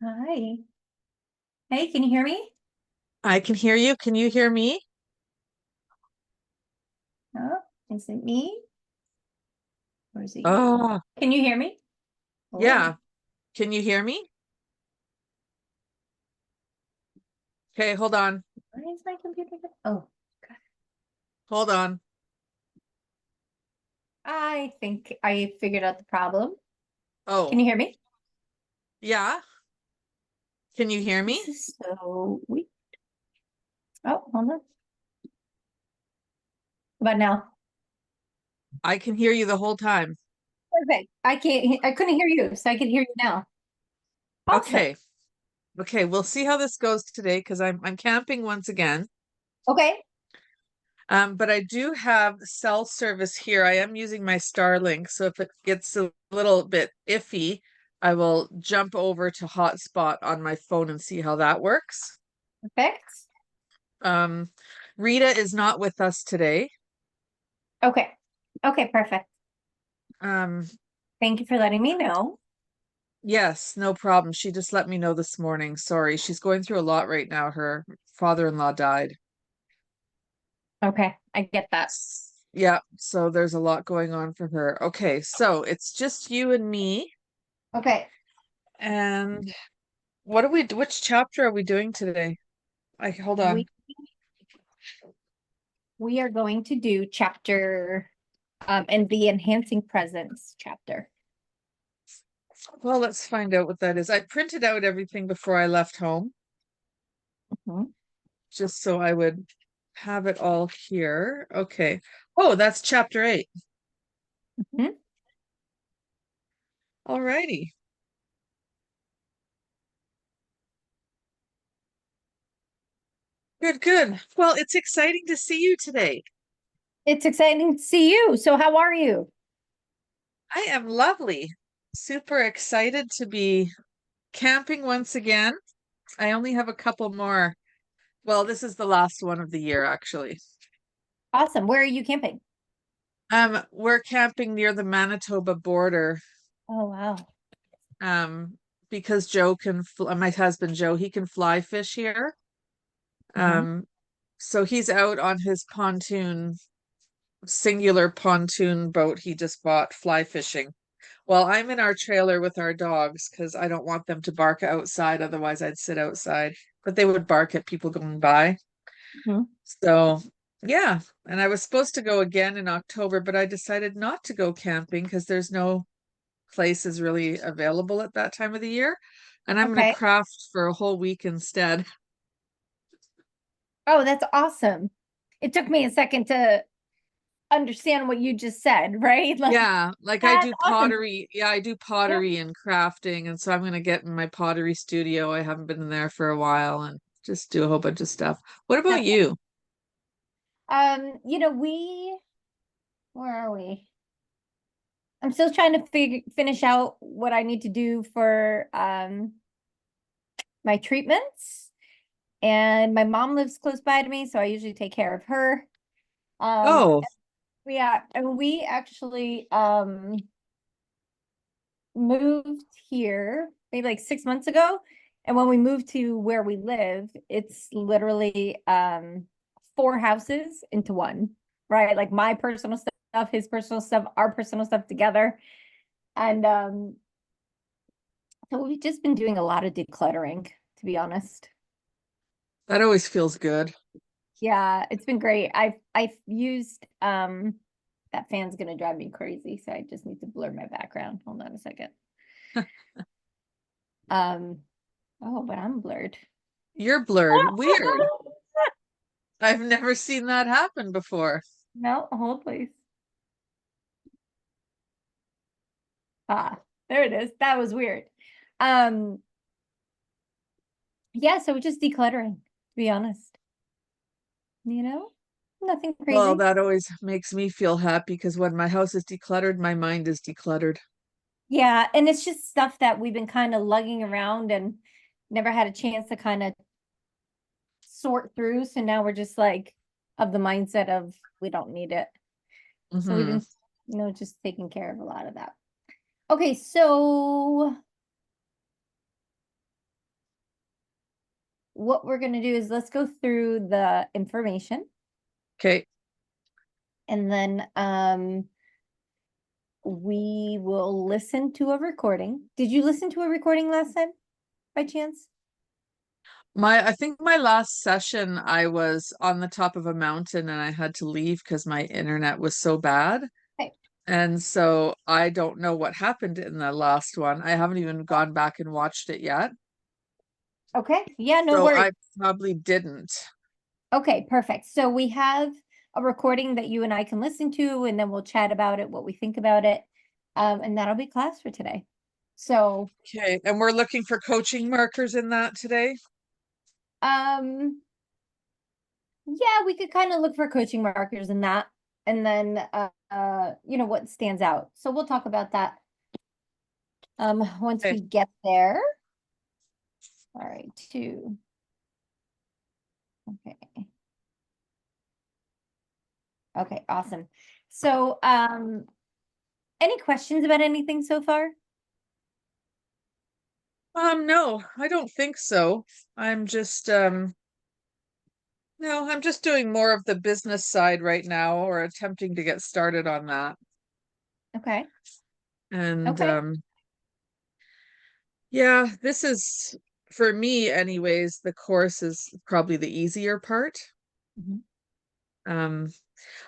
Hi. Hey, can you hear me? I can hear you. Can you hear me? Oh, is it me? Or is it you? Oh, Can you hear me? Oh, yeah. Can you hear me? Okay, hold on. why is my computer? Oh, God. Hold on. I think I figured out the problem. Can Oh, you hear me? yeah. Can you hear me? This is so weird. Oh, hold on. How about now? I can hear you the whole time. Perfect. I couldn't hear you, so I can hear you now. Awesome. Okay. Okay, we'll see how this goes today because I'm camping once again. Okay. But I do have cell service here. I am using my Starlink, so if it gets a little bit iffy, I will jump over to hotspot on my phone and see how that works. Perfect. Um, Rita is not with us today. Okay. Okay, perfect. Um, Thank you for letting me know. Yes, no problem. She just let me know this morning. Sorry, she's going through a lot right now. Her father-in-law died. Okay, I get that. Yeah, so there's a lot going on for her. Okay, so it's just you and me. Okay. And which chapter are we doing today? Hold on. We we are going to do chapter and the enhancing presence chapter. Well, let's find out what that is. I printed out everything before I left home, Mhm. just so I would have it all here. Okay. Oh, that's chapter 8. Mhm. All righty. Good, good. Well, it's exciting to see you today. It's exciting to see you. So how are you? I am lovely. Super excited to be camping once again. I only have a couple more. Well, this is the last one of the year, actually. Awesome. Where are you camping? We're camping near the Manitoba border. Oh, wow. Um, because Joe can my husband Joe, he can fly fish here. Mhm. Um, so he's out on his singular pontoon boat he just bought fly fishing. Well, I'm in our trailer with our dogs because I don't want them to bark outside. Otherwise, I'd sit outside. But they would bark at people going by. Mhm. So, yeah. And I was supposed to go again in October, but I decided not to go camping because there's no places really available at that time of the year. And I'm going to Okay. craft for a whole week instead. Oh, that's awesome. It took me a second to understand what you just said, right? Like, Yeah, like I that's do awesome. pottery. Yeah, I do Yeah. pottery and crafting. And so I'm going to get in my pottery studio. I haven't been in there for a while and just do a whole bunch of stuff. What about Okay. you? Where are we? I'm still trying to finish out what I need to do for my treatments. And my mom lives close by to me, so I usually take care of her. Um, Oh, yeah, and we actually moved here maybe like 6 months ago. And when we moved to where we live, it's literally four houses into one, right? Like my personal stuff, his personal stuff, our personal stuff together. And so we've just been doing a lot of decluttering, to be honest. that always feels good. Yeah, it's been great. I've used that fan's gonna drive me crazy, so I just need to blur my background. Hold on a second. Um, oh, but I'm blurred. You're blurred. Weird. I've never seen that happen before. No, hold please. Ah, there it is. That was weird. Um, yeah, so just decluttering, to be honest. You know, nothing Well, crazy. that always makes me feel happy because when my house is decluttered, my mind is decluttered. Yeah, and it's just stuff that we've been kind of lugging around and never had a chance to kind of sort through. So now we're just like of the mindset of we don't need it. So we've Hmm. been, just taking care of a lot of that. Okay, so what we're gonna do is let's go through the information Okay. and then we will listen to a recording. Did you listen to a recording last time by chance? I think my last session, I was on the top of a mountain and I had to leave because my internet was so bad. Okay. And so I don't know what happened in the last one. I haven't even gone back and watched it yet. Okay. Yeah, no So worries. I probably didn't. Okay, perfect. So we have a recording that you and I can listen to, and then we'll chat about it, what we think about it. And that'll be class for today. So, Okay. And we're looking for coaching markers in that today. um, yeah, we could kind of look for coaching markers in that, and then what stands out. So we'll talk about that once Okay. we get there. All right, two. Okay. Okay, awesome. So, any questions about anything so far? No, I don't think so. I'm just no, I'm just doing more of the business side right now or attempting to get started on that. Okay. And Okay. yeah, this is for me anyways, the course is probably the easier part. Mhm. Um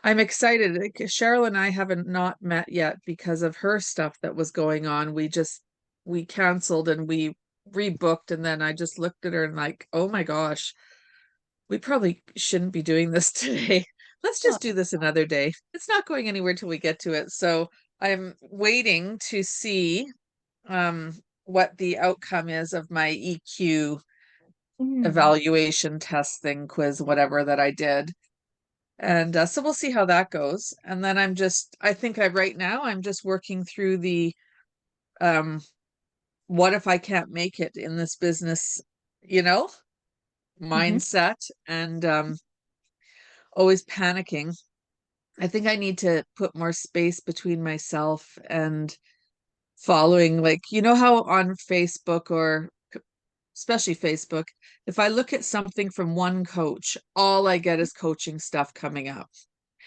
I'm excited. Cheryl and I haven't not met yet because of her stuff that was going on. We canceled and we rebooked and then I just looked at her and like, oh my gosh, we probably shouldn't be doing this today. Let's Oh, just do this another day. It's not going anywhere till we get to it. So I'm waiting to see um what the outcome is of my EQ mhm. evaluation test thing, quiz, whatever that I did. And so we'll see how that goes. And then I think right now I'm just working through the um, what if I can't make it in this business, you know, Mhm. mindset and always panicking. I think I need to put more space between myself and following, like, you know, how on Facebook or especially Facebook, if I look at something from one coach, all I get is coaching stuff coming up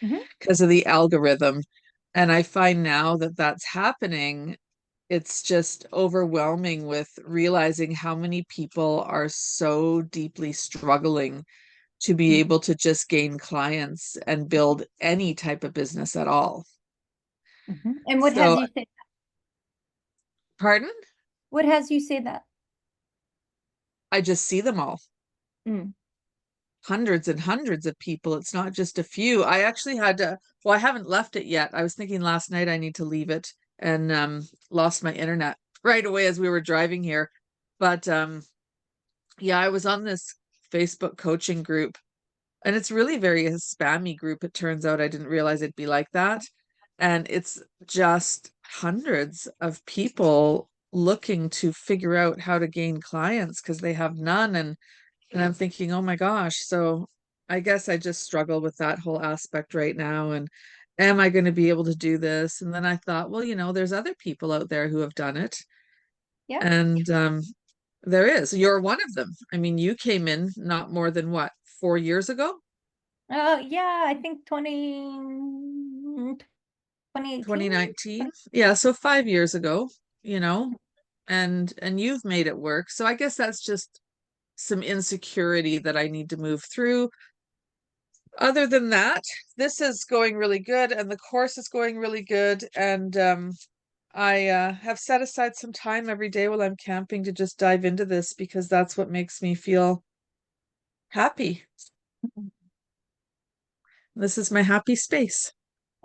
Mhm. because of the algorithm. And I find now that that's happening, it's just overwhelming with realizing how many people are so deeply struggling to be Mhm. able to just gain clients and build any type of business at all. Mhm. And what has So, you say? pardon? What has you say that? I just see them all. Mm. Hundreds and hundreds of people. It's not just a few. I actually had to, well, I haven't left it yet. I was thinking last night I need to leave it and lost my internet right away as we were driving here. But yeah, I was on this Facebook coaching group and it's really very a spammy group. It turns out I didn't realize it'd be like that. And it's just hundreds of people looking to figure out how to gain clients because they have none. And I'm thinking, oh my gosh, so I guess I just struggle with that whole aspect right now. And am I going to be able to do this? And then I thought, well, there's other people out there who have done it. Yeah. And there is. You're one of them. I mean, you came in not more than what, 4 years ago? Yeah, I think 2018. 2019? Yeah, so 5 years ago, you know, and you've made it work. So I guess that's just some insecurity that I need to move through. Other than that, this is going really good and the course is going really good. And I have set aside some time every day while I'm camping to just dive into this because that's what makes me feel happy. This is my happy space.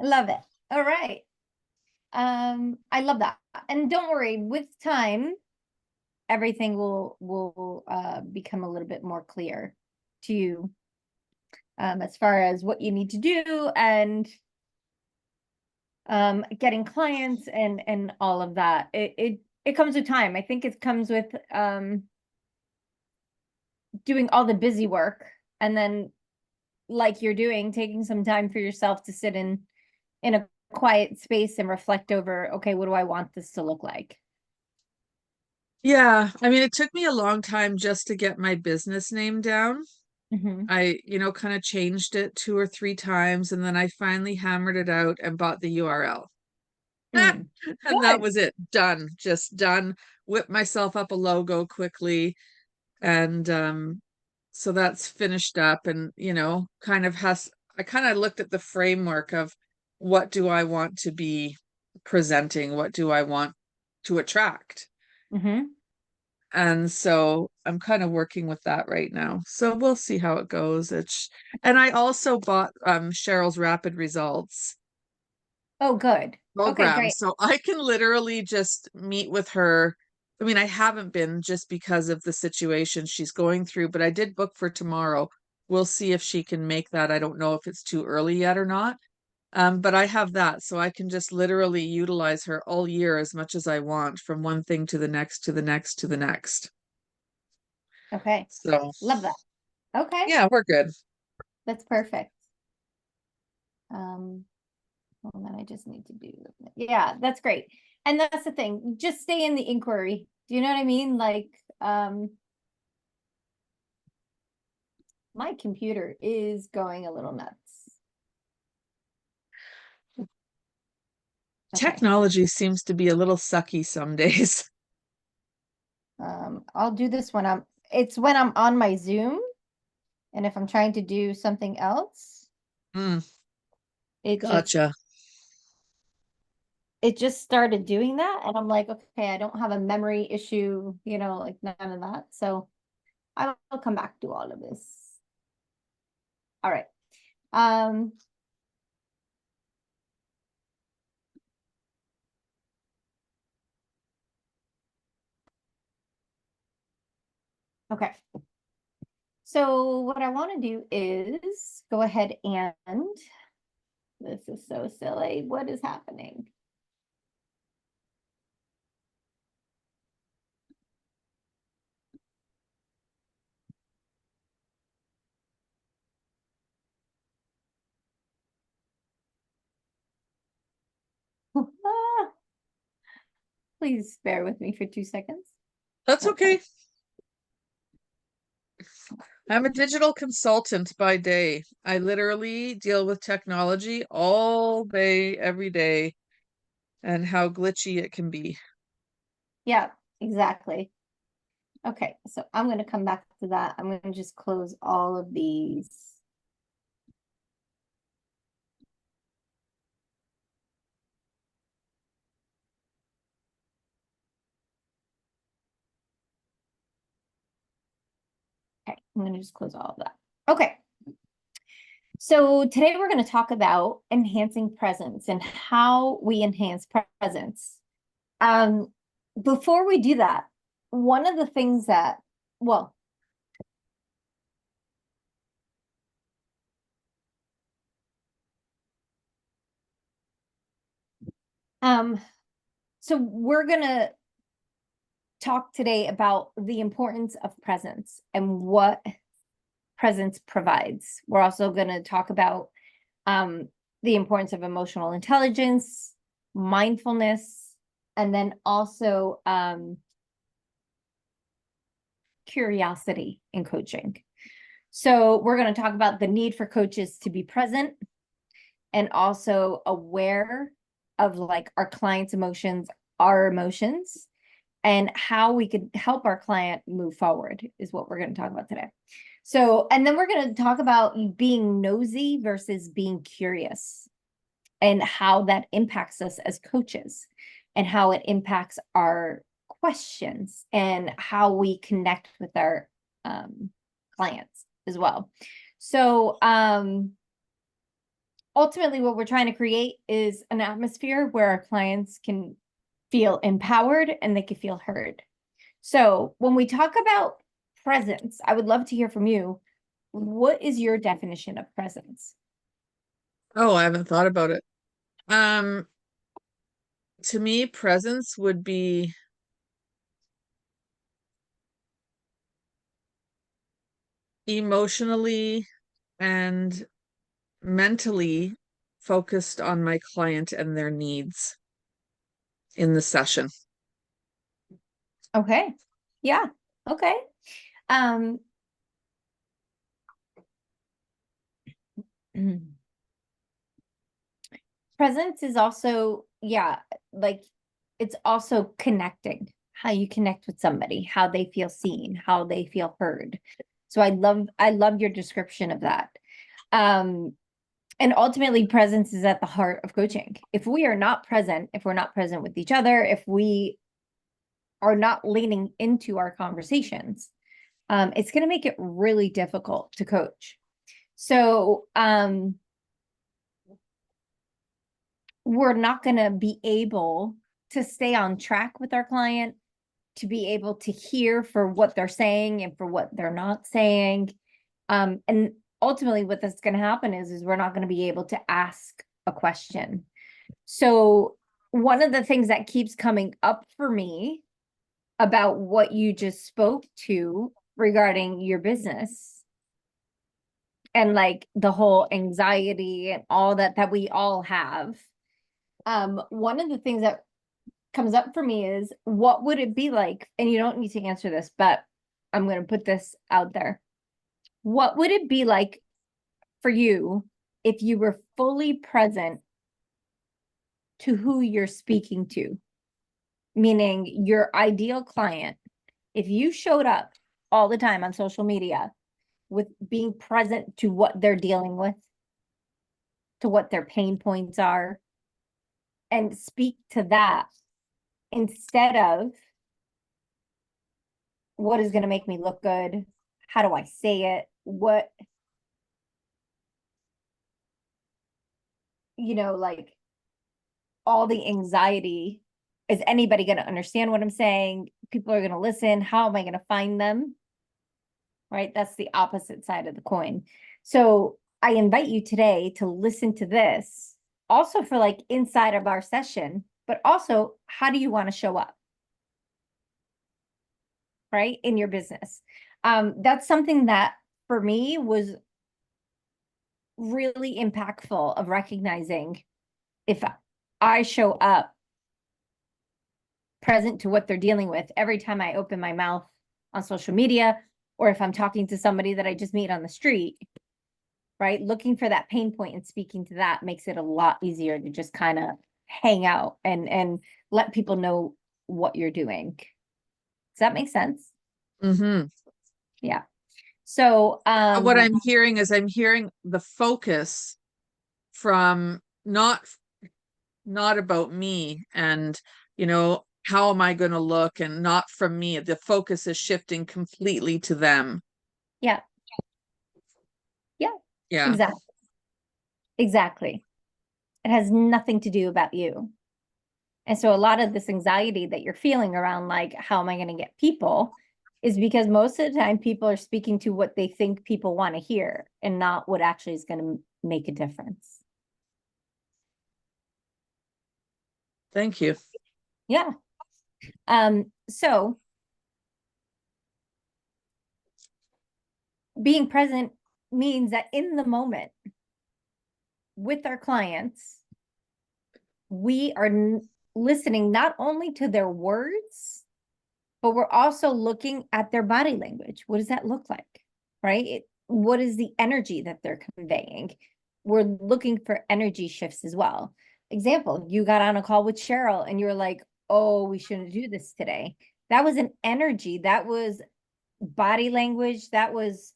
I love it. All right. I love that. And don't worry, with time, everything will become a little bit more clear to you as far as what you need to do and getting clients and all of that. It comes with time. I think it comes with doing all the busy work and then like you're doing, taking some time for yourself to sit in a quiet space and reflect over, okay, what do I want this to look like? Yeah, I mean, it took me a long time just to get my business name down. Hmm. I, kind of changed it 2 or 3 times, and then I finally hammered it out and bought the URL. Mm. And that Good. was it. Done. Just done. Whipped myself up a logo quickly. And so that's finished up and, I kind of looked at the framework of what do I want to be presenting? What do I want to attract? Hmm. And so I'm kind of working with that right now. So we'll see how it goes. And I also bought Cheryl's Rapid Results Oh, good. Okay, program. great. So I can literally just meet with her. I mean, I haven't been just because of the situation she's going through, but I did book for tomorrow. We'll see if she can make that. I don't know if it's too early yet or not. But I have that, so I can just literally utilize her all year as much as I want, from one thing to the next, to the next, to the next. Okay. So Love that. Okay, yeah, we're good. that's perfect. Um, well, then I just need to do, yeah, that's great. And that's the thing, just stay in the inquiry. Do you know what I mean? Like, my computer is going a little nuts. Okay. Technology seems to be a little sucky some days. I'll do this when it's when I'm on my Zoom, and if I'm trying to do something else, Mm, it just gotcha. it just started doing that, and I'm like, okay, I don't have a memory issue, like none of that. So I'll come back to all of this. All right. Um, okay. So what I want to do is go ahead and this is so silly. What is happening? Please bear with me for 2 seconds. That's Okay. okay. I'm a digital consultant by day. I literally deal with technology all day, every day, and how glitchy it can be. Yeah, exactly. Okay, so I'm going to come back to that. I'm going to just close all of these. Okay, I'm going to just close all of that. Okay. So today we're going to talk about enhancing presence and how we enhance presence. Um, Before we do that, one of the things that, well, um, so we're going to talk today about the importance of presence and what presence provides. We're also going to talk about the importance of emotional intelligence, mindfulness, and then also curiosity in coaching. So we're going to talk about the need for coaches to be present and also aware of like our clients' emotions, our emotions, and how we could help our client move forward is what we're going to talk about today. So, and then we're going to talk about being nosy versus being curious and how that impacts us as coaches and how it impacts our questions and how we connect with our clients as well. So, ultimately, what we're trying to create is an atmosphere where our clients can feel empowered and they can feel heard. So, when we talk about presence, I would love to hear from you. What is your definition of presence? Oh, I haven't thought about it. Um, to me, presence would be emotionally and mentally focused on my client and their needs in the session. Okay. Yeah. Okay. Um, presence is also, yeah, like it's also connecting, how you connect with somebody, how they feel seen, how they feel heard. So I love your description of that. Um, and ultimately presence is at the heart of coaching. If we are not present, if we're not present with each other, if we are not leaning into our conversations, it's going to make it really difficult to coach. So we're not going to be able to stay on track with our client, to be able to hear for what they're saying and for what they're not saying. And ultimately what that's going to happen is we're not going to be able to ask a question. So one of the things that keeps coming up for me about what you just spoke to regarding your business and like the whole anxiety and all that we all have, one of the things that comes up for me is, what would it be like, and you don't need to answer this, but I'm going to put this out there. What would it be like for you if you were fully present to who you're speaking to? Meaning your ideal client, if you showed up all the time on social media with being present to what they're dealing with, to what their pain points are, and speak to that instead of what is going to make me look good? How do I say it? What, like all the anxiety. Is anybody going to understand what I'm saying? People are going to listen. How am I going to find them? Right? That's the opposite side of the coin. So I invite you today to listen to this also for like inside of our session, but also how do you want to show up? Right? In your business. That's something that for me was really impactful of recognizing if I show up present to what they're dealing with every time I open my mouth on social media, or if I'm talking to somebody that I just meet on the street, right? Looking for that pain point and speaking to that makes it a lot easier to just kind of hang out and let people know what you're doing. Does that make sense? Mm-hmm. Yeah. So What I'm hearing is I'm hearing the focus from not about me and, how am I going to look, and not from me. The focus is shifting completely to them. yeah. Yeah. Yeah. Exactly. Exactly. It has nothing to do about you. And so a lot of this anxiety that you're feeling around, like, how am I going to get people, is because most of the time people are speaking to what they think people want to hear and not what actually is going to make a difference. Thank you. Yeah. So being present means that in the moment with our clients, we are listening not only to their words, but we're also looking at their body language. What does that look like? Right? What is the energy that they're conveying? We're looking for energy shifts as well. Example, you got on a call with Cheryl and you're like, oh, we shouldn't do this today. That was an energy. That was body language. That was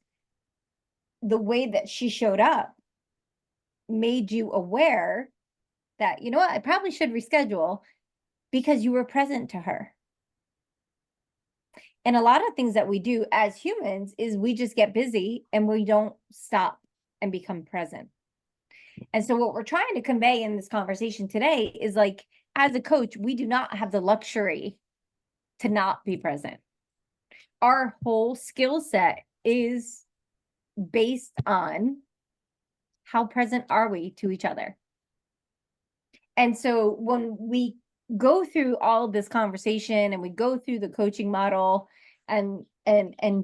the way that she showed up, made you aware that, you know what, I probably should reschedule because you were present to her. And a lot of things that we do as humans is we just get busy and we don't stop and become present. And so what we're trying to convey in this conversation today is, like, as a coach, we do not have the luxury to not be present. Our whole skill set is based on how present are we to each other. And so when we go through all of this conversation and we go through the coaching model and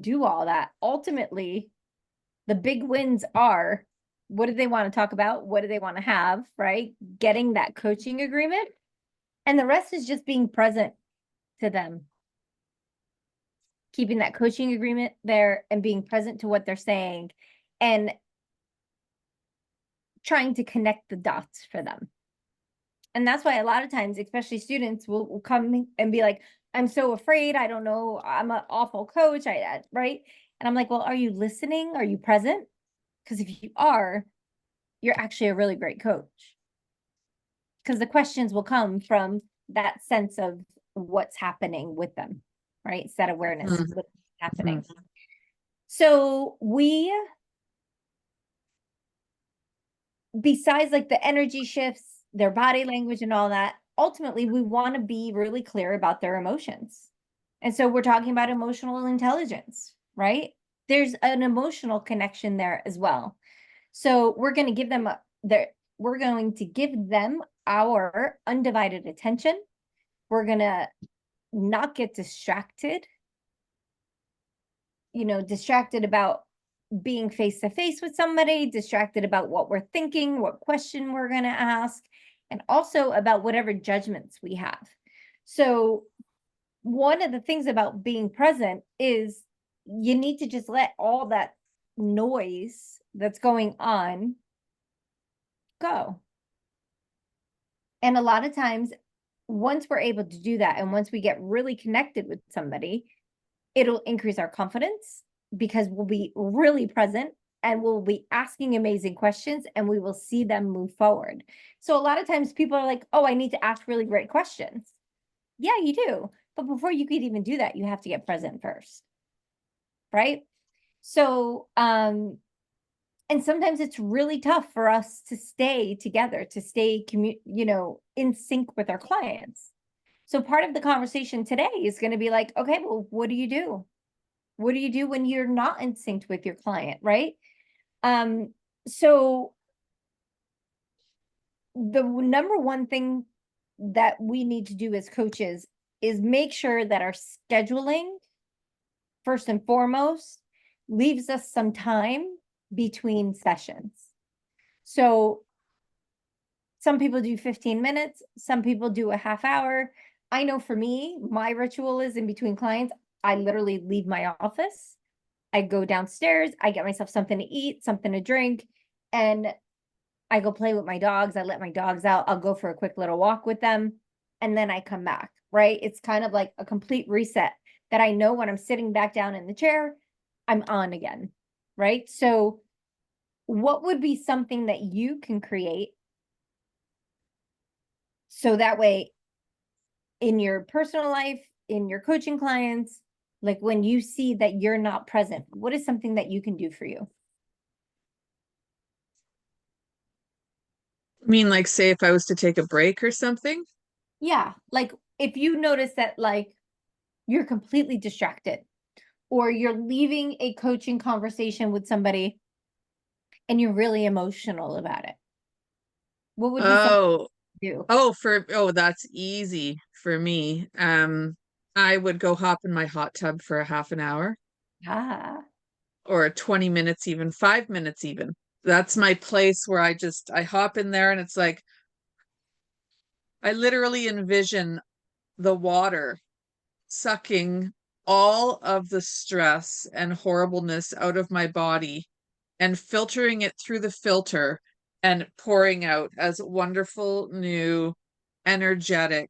do all that, ultimately the big wins are, what do they want to talk about? What do they want to have, right? Getting that coaching agreement. And the rest is just being present to them. keeping that coaching agreement there and being present to what they're saying and trying to connect the dots for them. And that's why a lot of times, especially students will come and be like, I'm so afraid. I don't know. I'm an awful coach. Right. And I'm like, well, are you listening? Are you present? Because if you are, you're actually a really great coach. Because the questions will come from that sense of what's happening with them, right? It's that awareness of what's happening. So besides like the energy shifts, their body language and all that, ultimately we want to be really clear about their emotions. And so we're talking about emotional intelligence, right? There's an emotional connection there as well. So we're going to give them our undivided attention. We're going to not get distracted, distracted about being face to face with somebody, distracted about what we're thinking, what question we're going to ask, and also about whatever judgments we have. So one of the things about being present is you need to just let all that noise that's going on go. And a lot of times, once we're able to do that, and once we get really connected with somebody, it'll increase our confidence because we'll be really present and we'll be asking amazing questions and we will see them move forward. So a lot of times people are like, oh, I need to ask really great questions. Yeah, you do. But before you could even do that, you have to get present first. Right? So, and sometimes it's really tough for us to stay together, to stay, in sync with our clients. So part of the conversation today is going to be like, okay, well, what do you do? What do you do when you're not in sync with your client, right? So the number one thing that we need to do as coaches is make sure that our scheduling, first and foremost, leaves us some time between sessions. So some people do 15 minutes, some people do a half hour. I know for me, my ritual is in between clients, I literally leave my office. I go downstairs, I get myself something to eat, something to drink, and I go play with my dogs. I let my dogs out. I'll go for a quick little walk with them, and then I come back, right? It's kind of like a complete reset that I know when I'm sitting back down in the chair, I'm on again, right? So what would be something that you can create so that way in your personal life, in your coaching clients, like when you see that you're not present, what is something that you can do for you? I mean, like, say if I was to take a break or something? Yeah, like if you notice that like you're completely distracted or you're leaving a coaching conversation with somebody and you're really emotional about it, what would be something Oh, to do? that's easy for me. I would go hop in my hot tub for a half an hour Ah, or 20 minutes, even 5 minutes even. That's my place where I hop in there and it's like I literally envision the water sucking all of the stress and horribleness out of my body and filtering it through the filter and pouring out as wonderful, new, energetic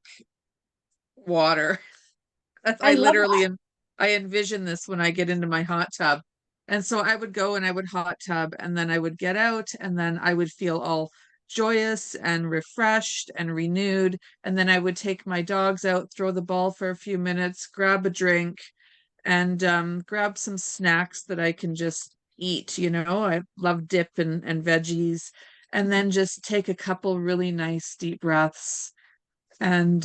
water. I I love literally that. I envision this when I get into my hot tub. And so I would go and I would hot tub and then I would get out and then I would feel all joyous and refreshed and renewed. And then I would take my dogs out, throw the ball for a few minutes, grab a drink, and grab some snacks that I can just eat. I love dip and veggies, and then just take a couple really nice deep breaths and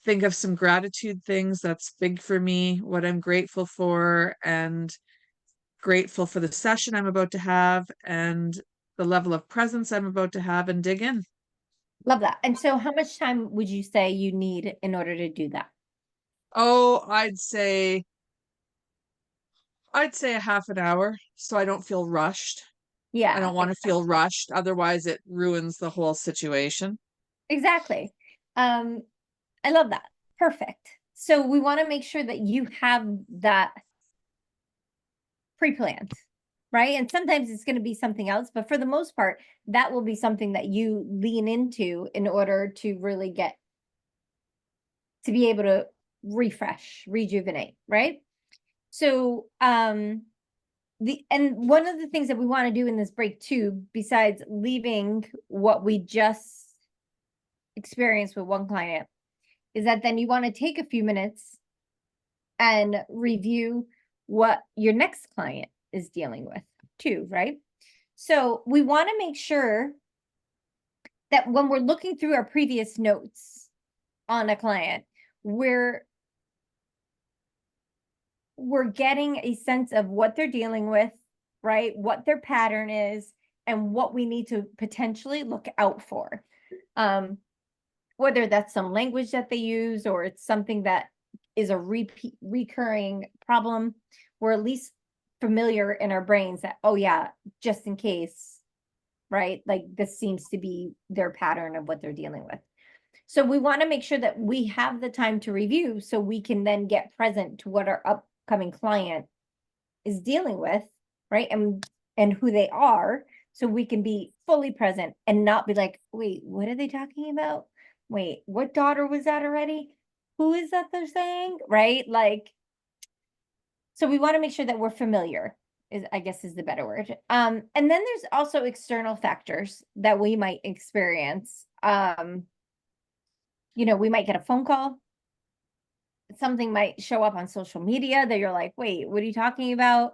think of some gratitude things that's big for me, what I'm grateful for, and grateful for the session I'm about to have and the level of presence I'm about to have, and dig in. Love that. And so how much time would you say you need in order to do that? Oh, I'd say a half an hour so I don't feel rushed. I Yeah, don't want to feel rushed. Otherwise, it ruins the whole situation. exactly. I love that. Perfect. So we want to make sure that you have that pre-planned, right? And sometimes it's going to be something else, but for the most part, that will be something that you lean into in order to really get to be able to refresh, rejuvenate, right? So and one of the things that we want to do in this break too, besides leaving what we just experienced with one client, is that then you want to take a few minutes and review what your next client is dealing with too, right? So we want to make sure that when we're looking through our previous notes on a client, we're getting a sense of what they're dealing with, right? What their pattern is and what we need to potentially look out for. Whether that's some language that they use or it's something that is a recurring problem, we're at least familiar in our brains that, oh yeah, just in case, right? Like this seems to be their pattern of what they're dealing with. So we want to make sure that we have the time to review so we can then get present to what our upcoming client is dealing with, right? And who they are, so we can be fully present and not be like, wait, what are they talking about? Wait, what daughter was that already? Who is that they're saying? Right? Like, so we want to make sure that we're familiar, is I guess is the better word. And then there's also external factors that we might experience. We might get a phone call. Something might show up on social media that you're like, wait, what are you talking about?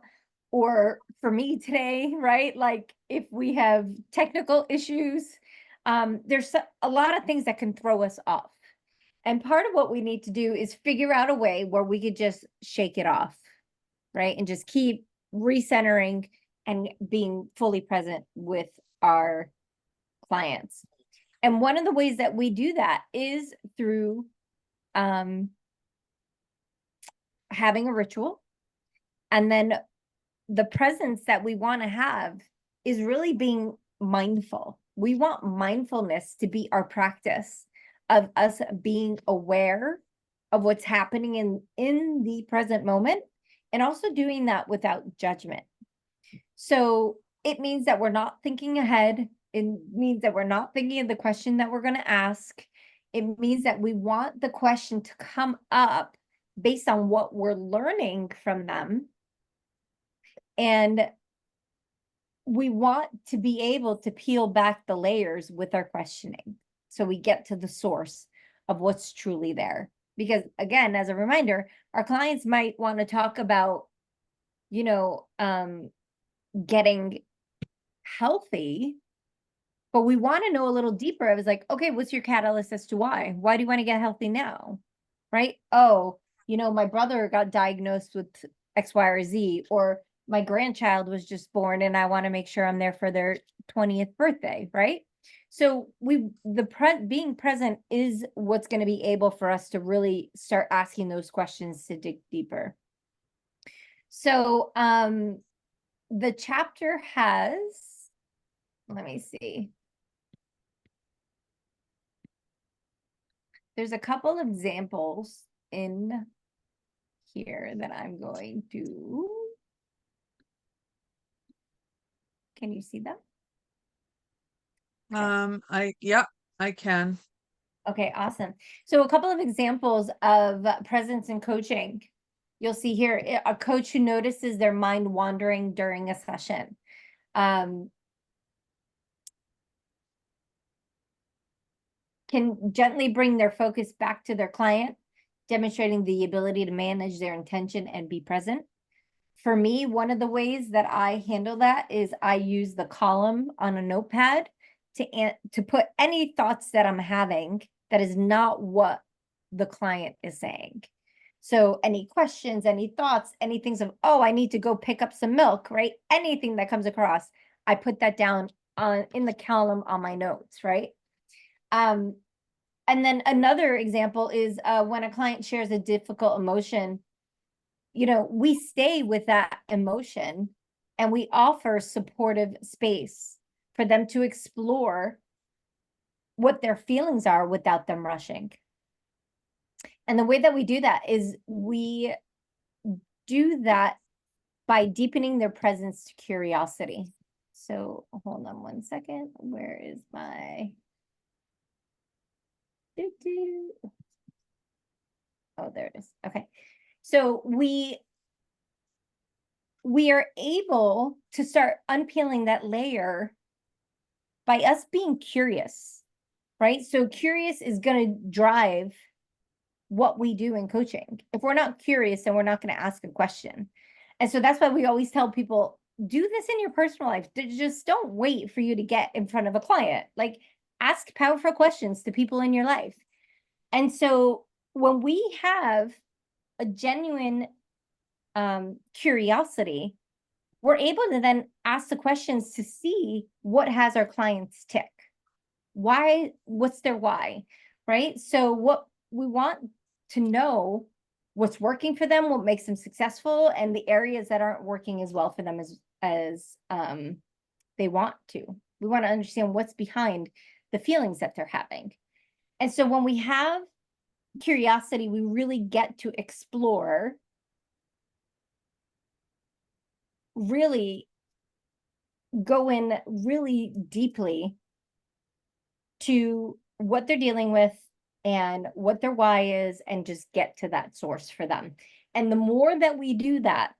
Or for me today, right? Like if we have technical issues, there's a lot of things that can throw us off. And part of what we need to do is figure out a way where we could just shake it off, right? And just keep recentering and being fully present with our clients. And one of the ways that we do that is through having a ritual. And then the presence that we want to have is really being mindful. We want mindfulness to be our practice of us being aware of what's happening in the present moment, and also doing that without judgment. So it means that we're not thinking ahead. It means that we're not thinking of the question that we're going to ask. It means that we want the question to come up based on what we're learning from them. And we want to be able to peel back the layers with our questioning, so we get to the source of what's truly there. Because again, as a reminder, our clients might want to talk about, getting healthy, but we want to know a little deeper. I was like, okay, what's your catalyst as to why? Why do you want to get healthy now? Right? Oh, my brother got diagnosed with X, Y, or Z, or my grandchild was just born and I want to make sure I'm there for their 20th birthday, right? So being present is what's going to be able for us to really start asking those questions to dig deeper. So the chapter has, let me see. There's a couple of examples in here that I'm going to, can you see them? I can. Okay, awesome. So a couple of examples of presence and coaching. You'll see here a coach who notices their mind wandering during a session. Can gently bring their focus back to their client, demonstrating the ability to manage their intention and be present. For me, one of the ways that I handle that is I use the column on a notepad to put any thoughts that I'm having that is not what the client is saying. So any questions, any thoughts, any things of, oh, I need to go pick up some milk, right? Anything that comes across, I put that down in the column on my notes, right? And then another example is when a client shares a difficult emotion, we stay with that emotion and we offer supportive space for them to explore what their feelings are without them rushing. And the way that we do that is we do that by deepening their presence to curiosity. So hold on one second. Where is my... Oh, there it is. Okay. So we are able to start unpeeling that layer by us being curious, right? So curious is going to drive what we do in coaching. If we're not curious, then we're not going to ask a question. And so that's why we always tell people, do this in your personal life. Just don't wait for you to get in front of a client. Like, ask powerful questions to people in your life. And so when we have a genuine curiosity, we're able to then ask the questions to see what has our clients tick. Why, what's their why, right? So what we want to know what's working for them, what makes them successful, and the areas that aren't working as well for them as they want to. We want to understand what's behind the feelings that they're having. And so when we have curiosity, we really get to explore, really go in really deeply to what they're dealing with and what their why is, and just get to that source for them. And the more that we do that,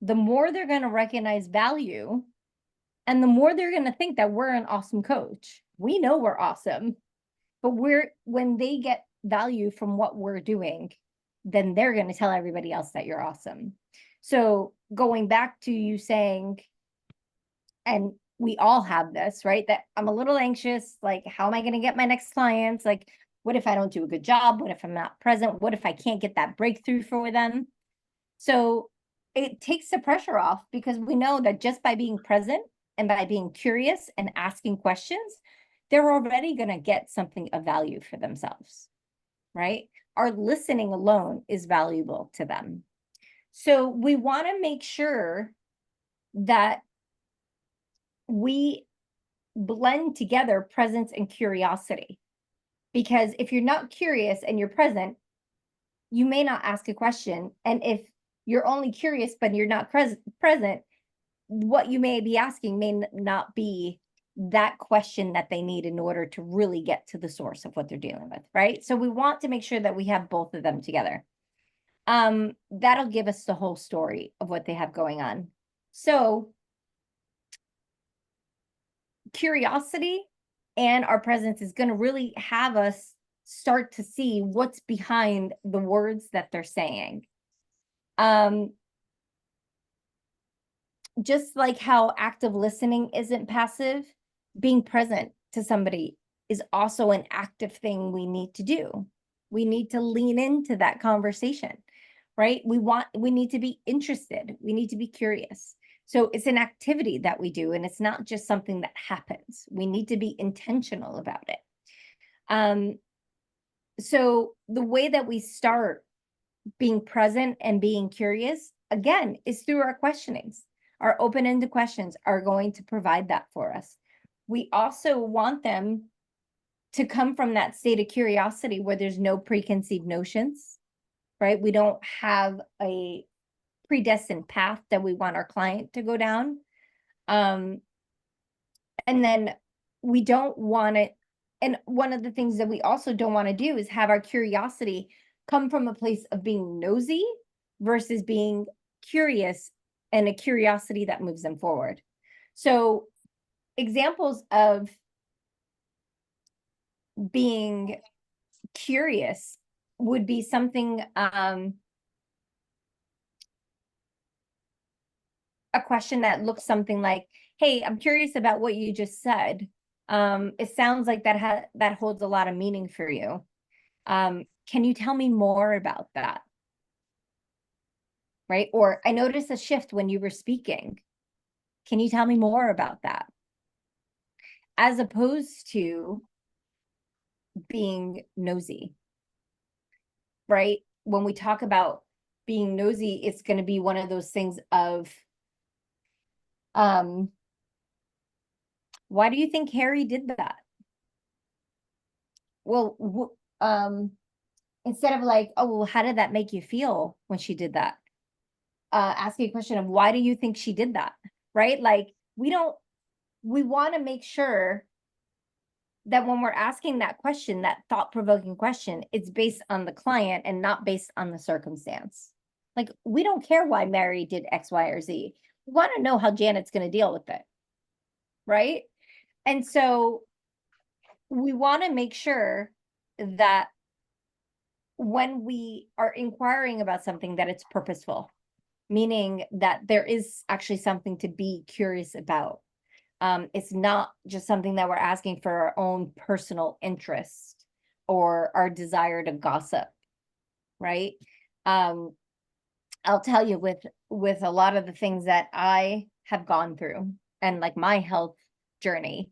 the more they're going to recognize value, and the more they're going to think that we're an awesome coach. We know we're awesome, but when they get value from what we're doing, then they're going to tell everybody else that you're awesome. So going back to you saying, and we all have this, right? That I'm a little anxious. Like, how am I going to get my next clients? Like, what if I don't do a good job? What if I'm not present? What if I can't get that breakthrough for them? So it takes the pressure off, because we know that just by being present and by being curious and asking questions, they're already going to get something of value for themselves, right? Our listening alone is valuable to them. So we want to make sure that we blend together presence and curiosity. Because if you're not curious and you're present, you may not ask a question. And if you're only curious but you're not present, what you may be asking may not be that question that they need in order to really get to the source of what they're dealing with, right? So we want to make sure that we have both of them together. That'll give us the whole story of what they have going on. So curiosity and our presence is going to really have us start to see what's behind the words that they're saying. Just like how active listening isn't passive, being present to somebody is also an active thing we need to do. We need to lean into that conversation, right? We need to be interested. We need to be curious. So it's an activity that we do, and it's not just something that happens. We need to be intentional about it. So the way that we start being present and being curious, again, is through our questionings. Our open-ended questions are going to provide that for us. We also want them to come from that state of curiosity where there's no preconceived notions, right? We don't have a predestined path that we want our client to go down. And then we don't want it. And one of the things that we also don't want to do is have our curiosity come from a place of being nosy versus being curious, and a curiosity that moves them forward. So examples of being curious would be something, a question that looks something like, hey, I'm curious about what you just said. It sounds like that holds a lot of meaning for you. Can you tell me more about that? Right? Or I noticed a shift when you were speaking. Can you tell me more about that? As opposed to being nosy, right? When we talk about being nosy, it's going to be one of those things of, why do you think Harry did that? Well, instead of like, oh, well, how did that make you feel when she did that? Asking a question of why do you think she did that? Right? Like we want to make sure that when we're asking that question, that thought-provoking question, it's based on the client and not based on the circumstance. Like, we don't care why Mary did X, Y, or Z. We want to know how Janet's going to deal with it. Right. And so we want to make sure that when we are inquiring about something, that it's purposeful, meaning that there is actually something to be curious about. It's not just something that we're asking for our own personal interest or our desire to gossip, right? I'll tell you with a lot of the things that I have gone through and like my health journey,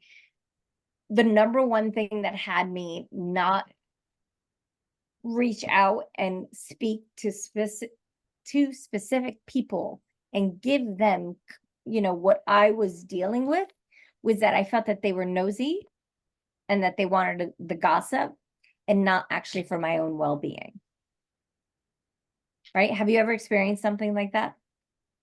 the number one thing that had me not reach out and speak to specific people and give them, what I was dealing with was that I felt that they were nosy and that they wanted the gossip and not actually for my own well-being. Right? Have you ever experienced something like that?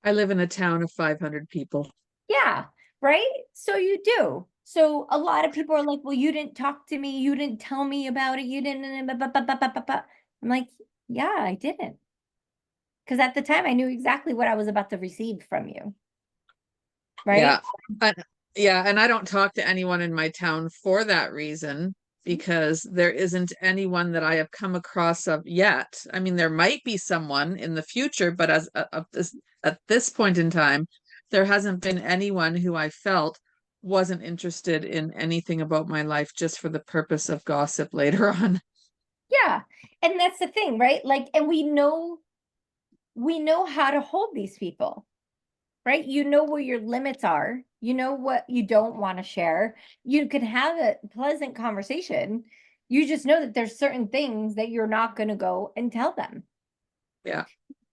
I live in a town of 500 people. Yeah, right? So you do. So a lot of people are like, well, you didn't talk to me. You didn't tell me about it. You didn't. I'm like, yeah, I didn't. Because at the time I knew exactly what I was about to receive from you. Right? Yeah. And, yeah. And I don't talk to anyone in my town for that reason, because there isn't anyone that I have come across of yet. I mean, there might be someone in the future, but at this point in time, there hasn't been anyone who I felt wasn't interested in anything about my life just for the purpose of gossip later on. Yeah. And that's the thing, right? Like, and we know how to hold these people, right? You know where your limits are. You know what you don't want to share. You can have a pleasant conversation. You just know that there's certain things that you're not going to go and tell them. Yeah.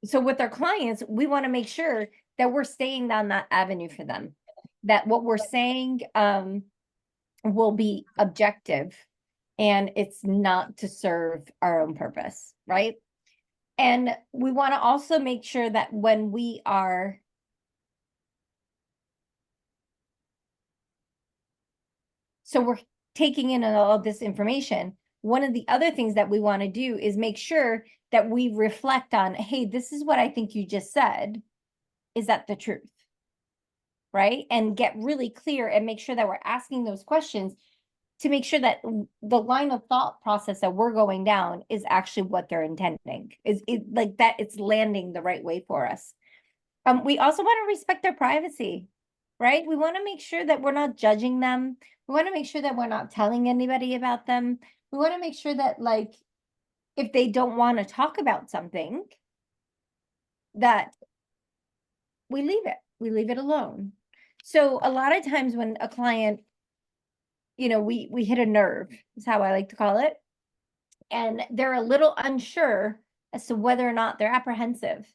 So with our clients, we want to make sure that we're staying down that avenue for them, that what we're saying will be objective and it's not to serve our own purpose, right? And we want to also make sure that when we are so we're taking in all of this information, one of the other things that we want to do is make sure that we reflect on, hey, this is what I think you just said. Is that the truth? Right? And get really clear and make sure that we're asking those questions to make sure that the line of thought process that we're going down is actually what they're intending, is it like that it's landing the right way for us. We also want to respect their privacy, right? We want to make sure that we're not judging them. We want to make sure that we're not telling anybody about them. We want to make sure that, like, if they don't want to talk about something, that we leave it alone. So a lot of times when a client, we hit a nerve, is how I like to call it, and they're a little unsure as to whether or not they're apprehensive.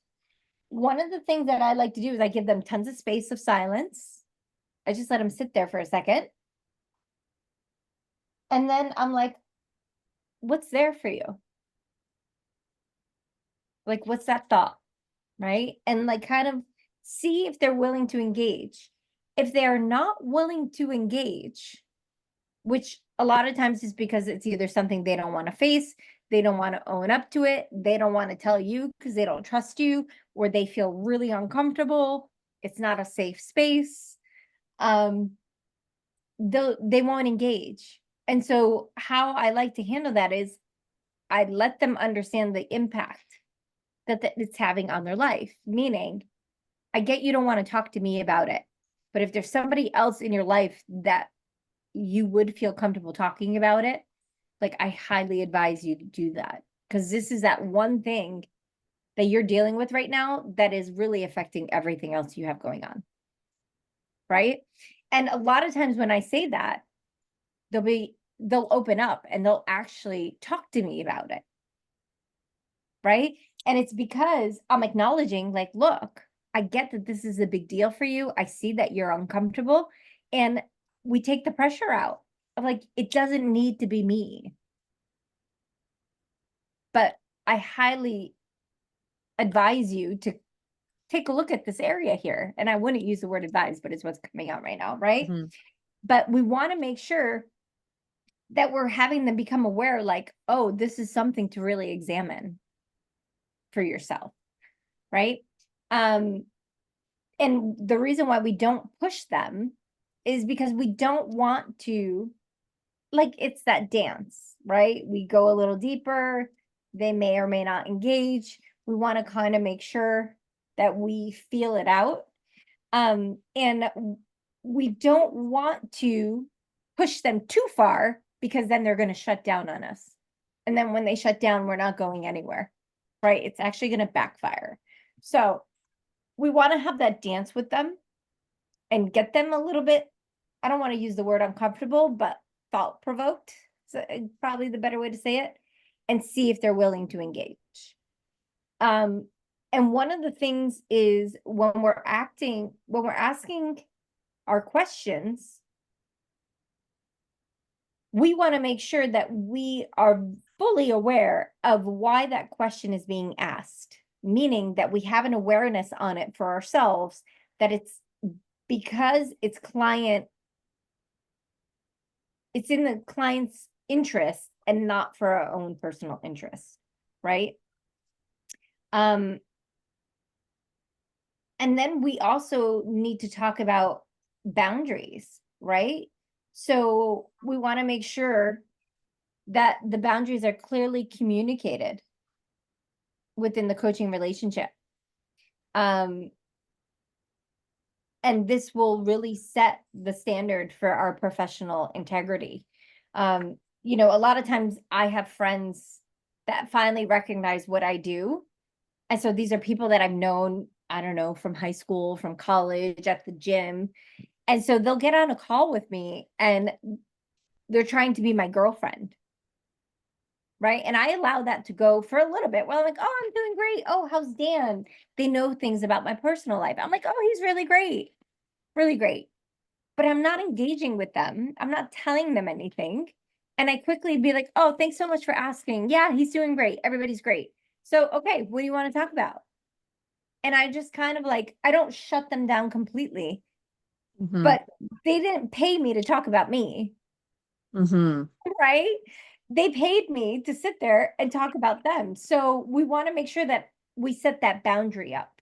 One of the things that I like to do is I give them tons of space of silence. I just let them sit there for a second. And then I'm like, what's there for you? Like, what's that thought? Right? And like kind of see if they're willing to engage. If they are not willing to engage, which a lot of times is because it's either something they don't want to face, they don't want to own up to it, they don't want to tell you because they don't trust you, or they feel really uncomfortable, it's not a safe space, they won't engage. And so how I like to handle that is I let them understand the impact that it's having on their life. Meaning, I get you don't want to talk to me about it, but if there's somebody else in your life that you would feel comfortable talking about it, like I highly advise you to do that, because this is that one thing that you're dealing with right now that is really affecting everything else you have going on. Right? And a lot of times when I say that, they'll open up and they'll actually talk to me about it. Right? And it's because I'm acknowledging, like, look, I get that this is a big deal for you. I see that you're uncomfortable. And we take the pressure out of, like, it doesn't need to be me. but I highly advise you to take a look at this area here. And I wouldn't use the word advise, but it's what's coming out right now, right? Mm-hmm. But we want to make sure that we're having them become aware, like, oh, this is something to really examine for yourself, right? And the reason why we don't push them is because we don't want to, like, it's that dance, right? We go a little deeper, they may or may not engage. We want to kind of make sure that we feel it out. And we don't want to push them too far because then they're going to shut down on us. And then when they shut down, we're not going anywhere, right? It's actually going to backfire. So we want to have that dance with them and get them a little bit, I don't want to use the word uncomfortable, but thought provoked. So probably the better way to say it, and see if they're willing to engage. And one of the things is when we're asking our questions, we want to make sure that we are fully aware of why that question is being asked, meaning that we have an awareness on it for ourselves, that it's because it's in the client's interest and not for our own personal interest, right? And then we also need to talk about boundaries, right? So we want to make sure that the boundaries are clearly communicated within the coaching relationship. And this will really set the standard for our professional integrity. A lot of times I have friends that finally recognize what I do. And so these are people that I've known, I don't know, from high school, from college, at the gym. And so they'll get on a call with me and they're trying to be my girlfriend. Right. And I allow that to go for a little bit. Well, I'm like, oh, I'm doing great. Oh, how's Dan? They know things about my personal life. I'm like, oh, he's really great. Really great. But I'm not engaging with them. I'm not telling them anything. And I quickly be like, oh, thanks so much for asking. Yeah, he's doing great. Everybody's great. So, okay, what do you want to talk about? And I just kind of like, I don't shut them down completely, Mm-hmm. but they didn't pay me to talk about me, Mm-hmm. right? They paid me to sit there and talk about them. So we want to make sure that we set that boundary up.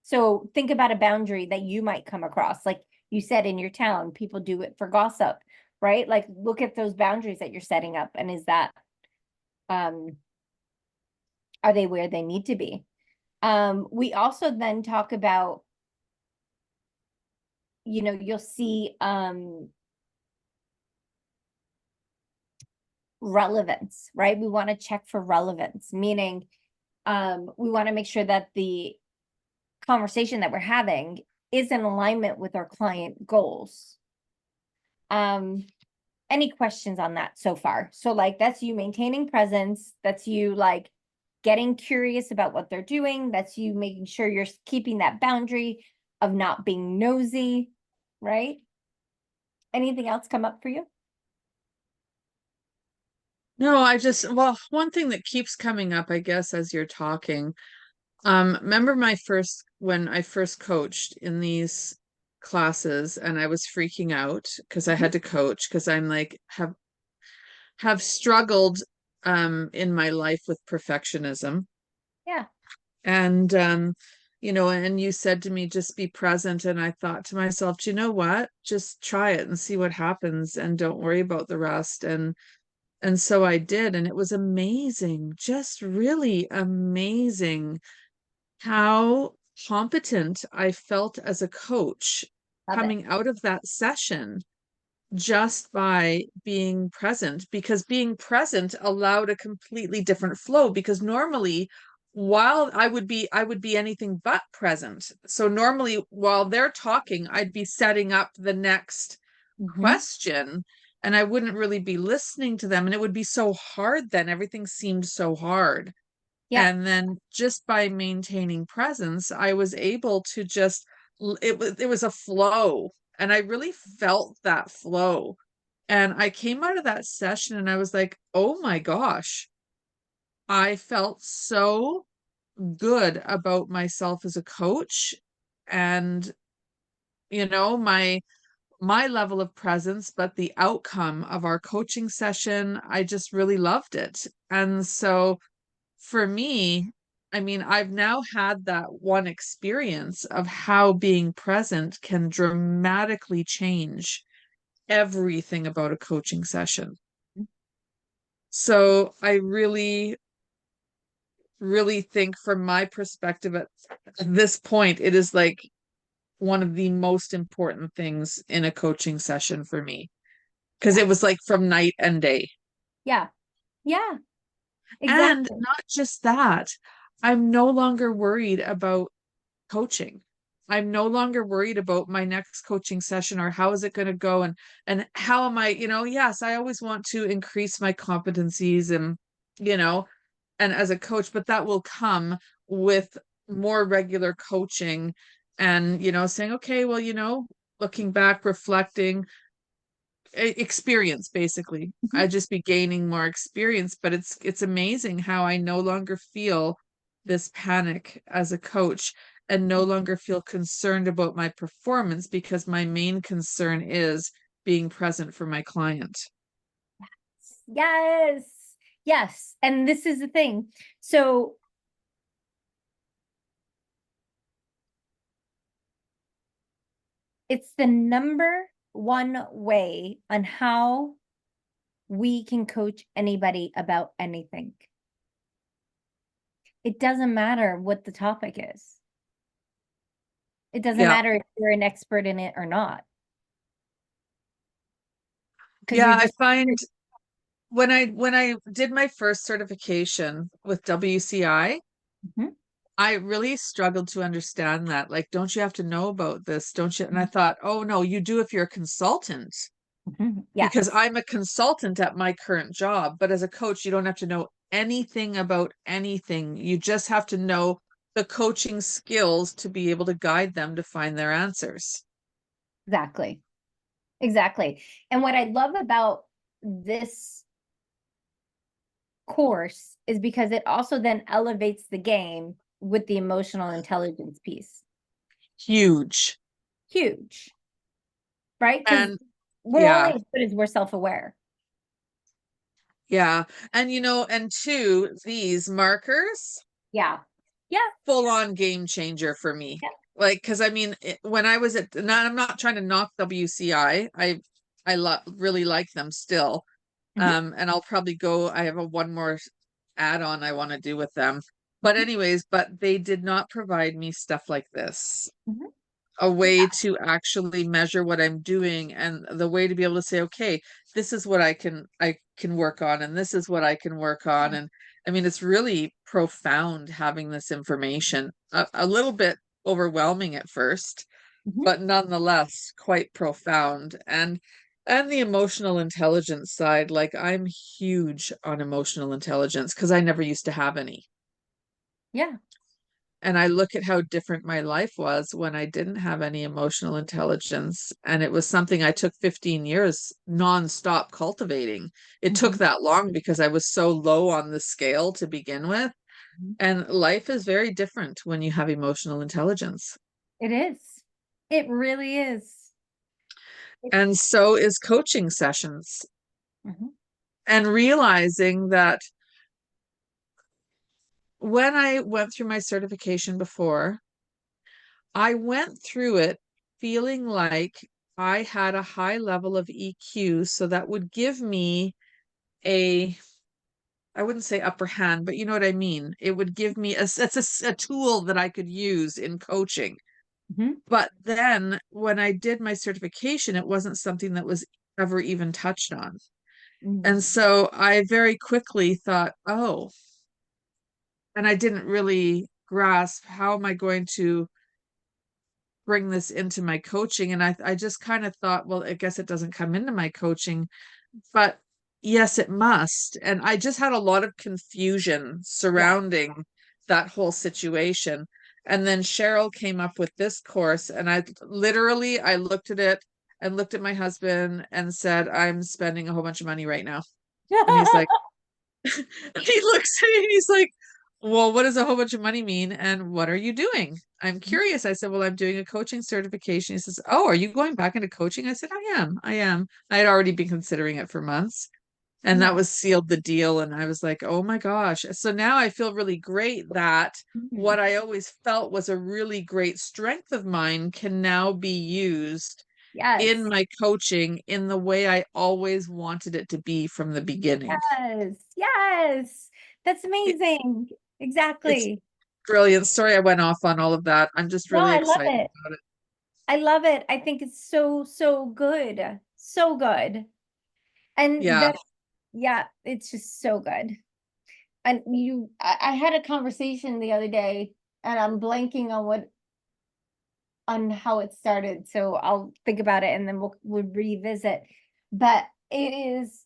So think about a boundary that you might come across. Like you said, in your town, people do it for gossip, right? Like look at those boundaries that you're setting up. And is that, are they where they need to be? We also then talk about, you'll see relevance, right? We want to check for relevance, meaning we want to make sure that the conversation that we're having is in alignment with our client goals. Any questions on that so far? So like that's you maintaining presence, that's you like getting curious about what they're doing, that's you making sure you're keeping that boundary of not being nosy, right? Anything else come up for you? No, well, one thing that keeps coming up, I guess, as you're talking, remember when I first coached in these classes and I was freaking out because I Mhm. had to coach because I'm like have struggled in my life with perfectionism. Yeah. And and you said to me, just be present. And I thought to myself, do you know what? Just try it and see what happens and don't worry about the rest. And so I did, and it was amazing, just really amazing how competent I felt as a coach Love it. coming out of that session just by being present, because being present allowed a completely different flow. Because normally, while I would be anything but present. So normally while they're talking, I'd be setting up the next Mhm. question and I wouldn't really be listening to them. And it would be so hard then. Everything seemed so hard. Yeah. And then just by maintaining presence, I was able to just, it was a flow. And I really felt that flow. And I came out of that session and I was like, oh my gosh, I felt so good about myself as a coach, and my level of presence, but the outcome of our coaching session, I just really loved it. And so for me, I mean, I've now had that one experience of how being present can dramatically change everything about a coaching session. So I really, really think from my perspective at this point, it is like one of the most important things in a coaching session for me, because Yeah. it was like from night and day. Yeah. Yeah. And Exactly. not just that, I'm no longer worried about coaching. I'm no longer worried about my next coaching session or how is it going to go, and how am I, yes, I always want to increase my competencies and you know, and as a coach, but that will come with more regular coaching and saying, okay, well, looking back, reflecting, experience basically. Mhm. I just be gaining more experience, but it's amazing how I no longer feel this panic as a coach and no longer feel concerned about my performance because my main concern is being present for my client. Yes. Yes. And this is the thing. So it's the number one way on how we can coach anybody about anything. It doesn't matter what the topic is. It doesn't Yeah. matter if you're an expert in it or not, because Yeah, you're I just find when I did my first certification with WCI, Mhm, I really struggled to understand that. Like, don't you have to know about this? Don't you? And I thought, oh no, you do if you're a consultant, because yes, I'm a consultant at my current job. But as a coach, you don't have to know anything about anything. You just have to know the coaching skills to be able to guide them to find their answers. exactly. Exactly. And what I love about this course is because it also then elevates the game with the emotional intelligence piece. Huge. Huge, right? Because And we're only yeah, as good as we're self-aware. yeah. And and two, these markers, Yeah. Yeah. full on game changer for me. Yeah. Like, because I mean, when I was I'm not trying to knock WCI. Really like them still. Mhm, And I'll probably go. I have a one more add-on I want to do with them. But anyways, but they did not provide me stuff like this, mhm. a way Yeah. to actually measure what I'm doing and the way to be able to say, okay, this is what I can work on and this is what I can work on. And I mean, it's really profound having this information. A little bit overwhelming at first, Mhm. but nonetheless quite profound. And the emotional intelligence side, like I'm huge on emotional intelligence because I never used to have any. Yeah. And I look at how different my life was when I didn't have any emotional intelligence. And it was something I took 15 years nonstop cultivating. It took Mhm. that long because I was so low on the scale to begin with. Mhm. And life is very different when you have emotional intelligence. It is. It really is. It- And so is coaching sessions. Mhm, And realizing that when I went through my certification before, I went through it feeling like I had a high level of EQ, so that would give me a, I wouldn't say upper hand, but you know what I mean. It would give me a tool that I could use in coaching. mhm, But then when I did my certification, it wasn't something that was ever even touched on. mhm. And so I very quickly thought, oh, and I didn't really grasp how am I going to bring this into my coaching. And I just kind of thought, well, I guess it doesn't come into my coaching, but yes, it must. And I just had a lot of confusion Yeah. surrounding that whole situation. And then Cheryl came up with this course, and I looked at it and looked at my husband and said, I'm spending a whole bunch of money right now. And he's like, And he looks at me and he's like, well, what does a whole bunch of money mean? And what are you doing? I'm curious. I said, well, I'm doing a coaching certification. He says, oh, are you going back into coaching? I said, I am. I am. I had already been considering it for months. And that Yeah. was sealed the deal. And I was like, oh my gosh. So now I feel really great that Mhm. what I always felt was a really great strength of mine can now be used in Yes. my coaching in the way I always wanted it to be from the beginning. Yes. Yes. That's It, amazing. it's Exactly. brilliant. Sorry I went off on all of that. I'm just No, really I love excited it. about it. I love it. I think it's so, so good. So good. And Yeah. that, yeah, it's just so good. And I had a conversation the other day, and I'm blanking on on how it started. So I'll think about it and then we'll revisit. But it is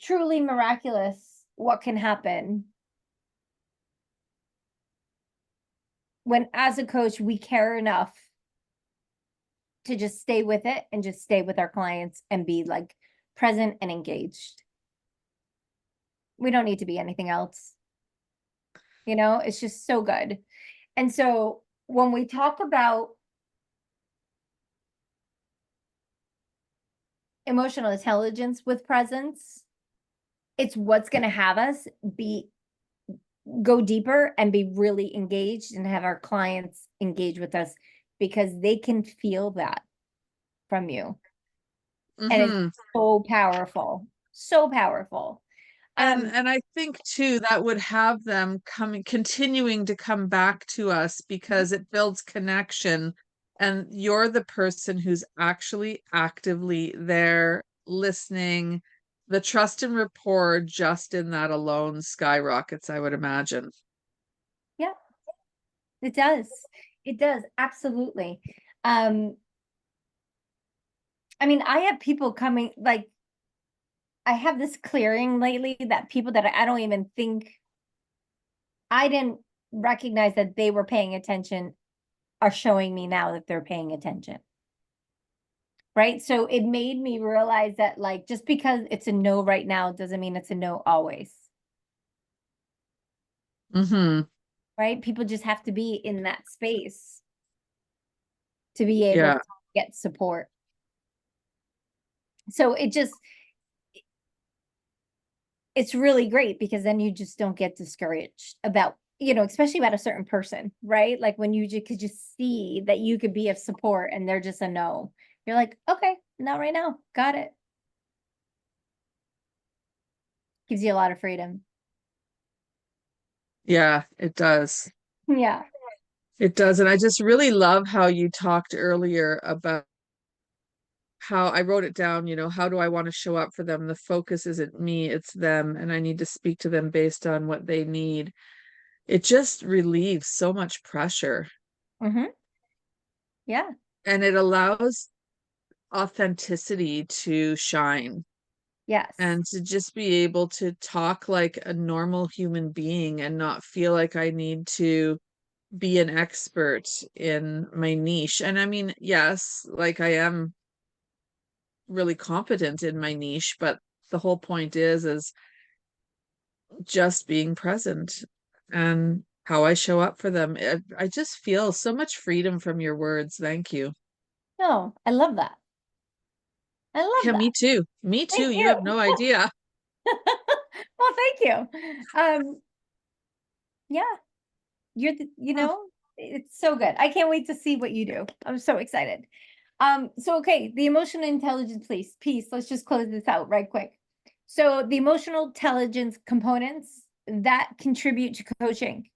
truly miraculous what can happen when, as a coach, we care enough to just stay with it and just stay with our clients and be like present and engaged. We don't need to be anything else. It's just so good. And so when we talk about emotional intelligence with presence, it's what's going to have us be go deeper and be really engaged and have our clients engage with us because they can feel that from you. And it's Hmm. so powerful. So powerful. Um, And I think too that would have them coming continuing to come back to us because it builds connection and you're the person who's actually actively there listening. The trust and rapport just in that alone skyrockets, I would imagine. yeah, it does. It does. Absolutely. Um, I mean, I have people coming, like, I have this clearing lately that people that I don't even think I didn't recognize that they were paying attention are showing me now that they're paying attention. Right. So it made me realize that, like, just because it's a no right now doesn't mean it's a no always. Hmm. Right. People just have to be in that space to be able Yeah. to get support. So it's really great because then you just don't get discouraged about, especially about a certain person, right? Like when you could just see that you could be of support and they're just a no. You're like, okay, not right now. Got it. Gives you a lot of freedom. Yeah, it does. Yeah. It does. And I just really love how you talked earlier about how I wrote it down, how do I want to show up for them? The focus isn't me, it's them, and I need to speak to them based on what they need. It just relieves so much pressure Mm-hmm. Yeah. and it allows authenticity to shine Yes. and to just be able to talk like a normal human being and not feel like I need to be an expert in my niche. And I mean, yes, like I am really competent in my niche, but the whole point is just being present and how I show up for them. I just feel so much freedom from your words. Thank you. No, I love that. I Yeah, love me that. too. Me Thank too. You have you. no idea. Well, thank you. Yeah, Mm. it's so good. I can't wait to see what you do. I'm so excited. So okay, the emotional intelligence piece, let's just close this out right quick. So the emotional intelligence components that contribute to coaching,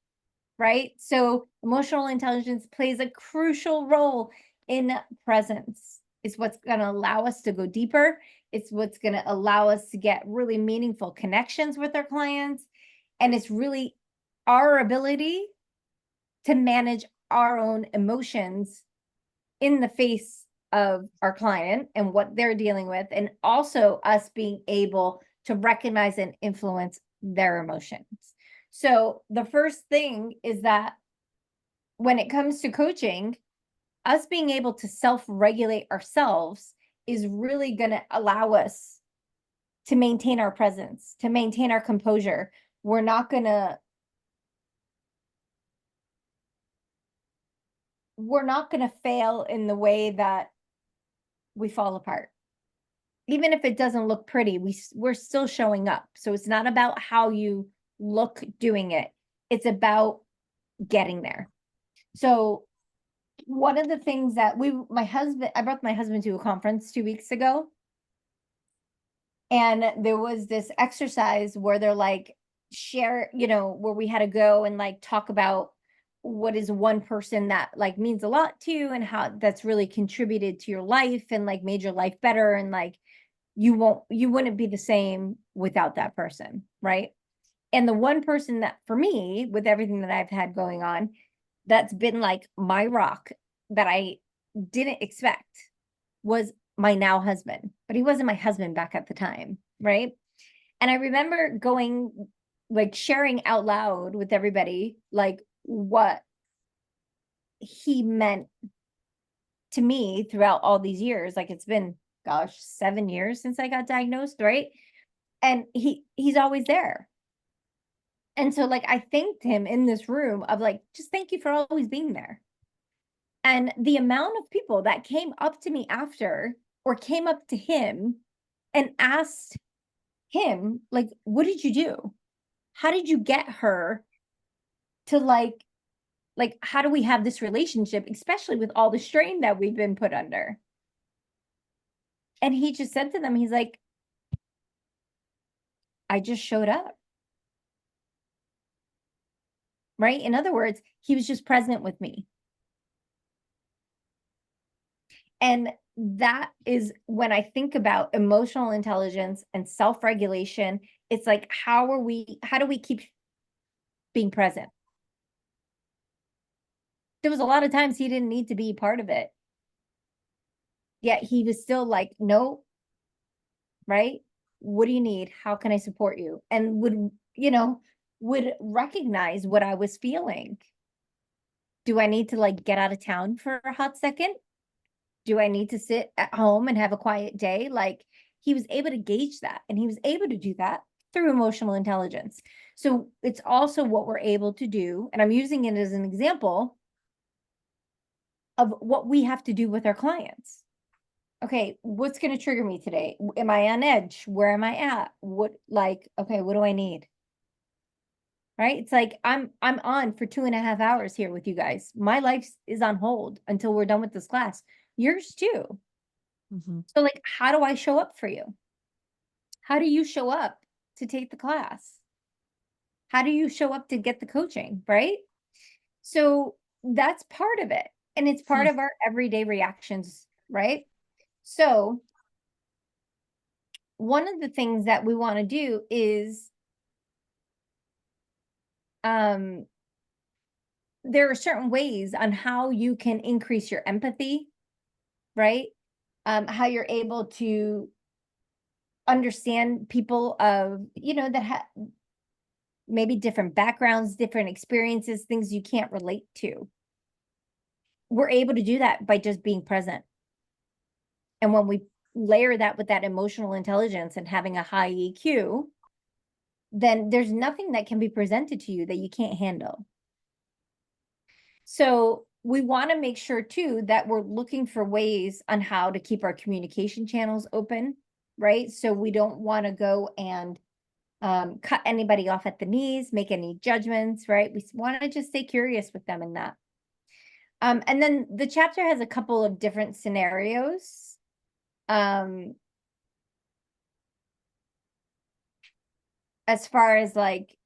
right? So emotional intelligence plays a crucial role in presence. It's what's going to allow us to go deeper. It's what's going to allow us to get really meaningful connections with our clients. And it's really our ability to manage our emotions in the face of our client and what they're dealing with, and also us being able to recognize and influence their emotions. So the first thing is that when it comes to coaching, us being able to self regulate ourselves is really going to allow us to maintain our presence, to maintain our composure. We're not gonna fail in the way that we fall apart. Even if it doesn't look pretty, we're still showing up. So it's not about how you look doing it. It's about getting there. So one of the things that I brought my husband to a conference 2 weeks ago. And there was this exercise where they're like, share, where we had to go and like talk about what is one person that like means a lot to you and how that's really contributed to your life and like made your life better. And like, you wouldn't be the same without that person. Right. And the one person that for me, with everything that I've had going on, that's been like my rock that I didn't expect was my now husband, but he wasn't my husband back at the time, right? And I remember going, like, sharing out loud with everybody, like, what he meant to me throughout all these years. Like, it's been, gosh, 7 years since I got diagnosed, right? And he's always there. And so, like, I thanked him in this room of like, just thank you for always being there. And the amount of people that came up to me after or came up to him and asked him, like, what did you do? How did you get her to like, how do we have this relationship, especially with all the strain that we've been put under? And he just said to them, he's like, I just showed up. Right? In other words, he was just present with me. And that is when I think about emotional intelligence and self-regulation, it's like, how do we keep being present? There was a lot of times he didn't need to be part of it. Yet he was still like, no, right? What do you need? How can I support you? And would recognize what I was feeling. Do I need to like get out of town for a hot second? Do I need to sit at home and have a quiet day? Like, he was able to gauge that, and he was able to do that through emotional intelligence. So it's also what we're able to do. And I'm using it as an example of what we have to do with our clients. Okay, what's going to trigger me today? Am I on edge? Where am I at? Okay, what do I need? Right? It's like I'm on for 2.5 hours here with you guys. My life is on hold until we're done with this class. Yours too. Mm-hmm. So like, how do I show up for you? How do you show up to take the class? How do you show up to get the coaching, right? So that's part of it. And it's part of our everyday reactions, right? So one of the things that we want to do is there are certain ways on how you can increase your empathy, right? How you're able to understand people of, that have maybe different backgrounds, different experiences, things you can't relate to. We're able to do that by just being present. And when we layer that with that emotional intelligence and having a high EQ, then there's nothing that can be presented to you that you can't handle. So we want to make sure too that we're looking for ways on how to keep our communication channels open, right? So we don't want to go and cut anybody off at the knees, make any judgments, right? We want to just stay curious with them in that. And then the chapter has a couple of different scenarios. As far as like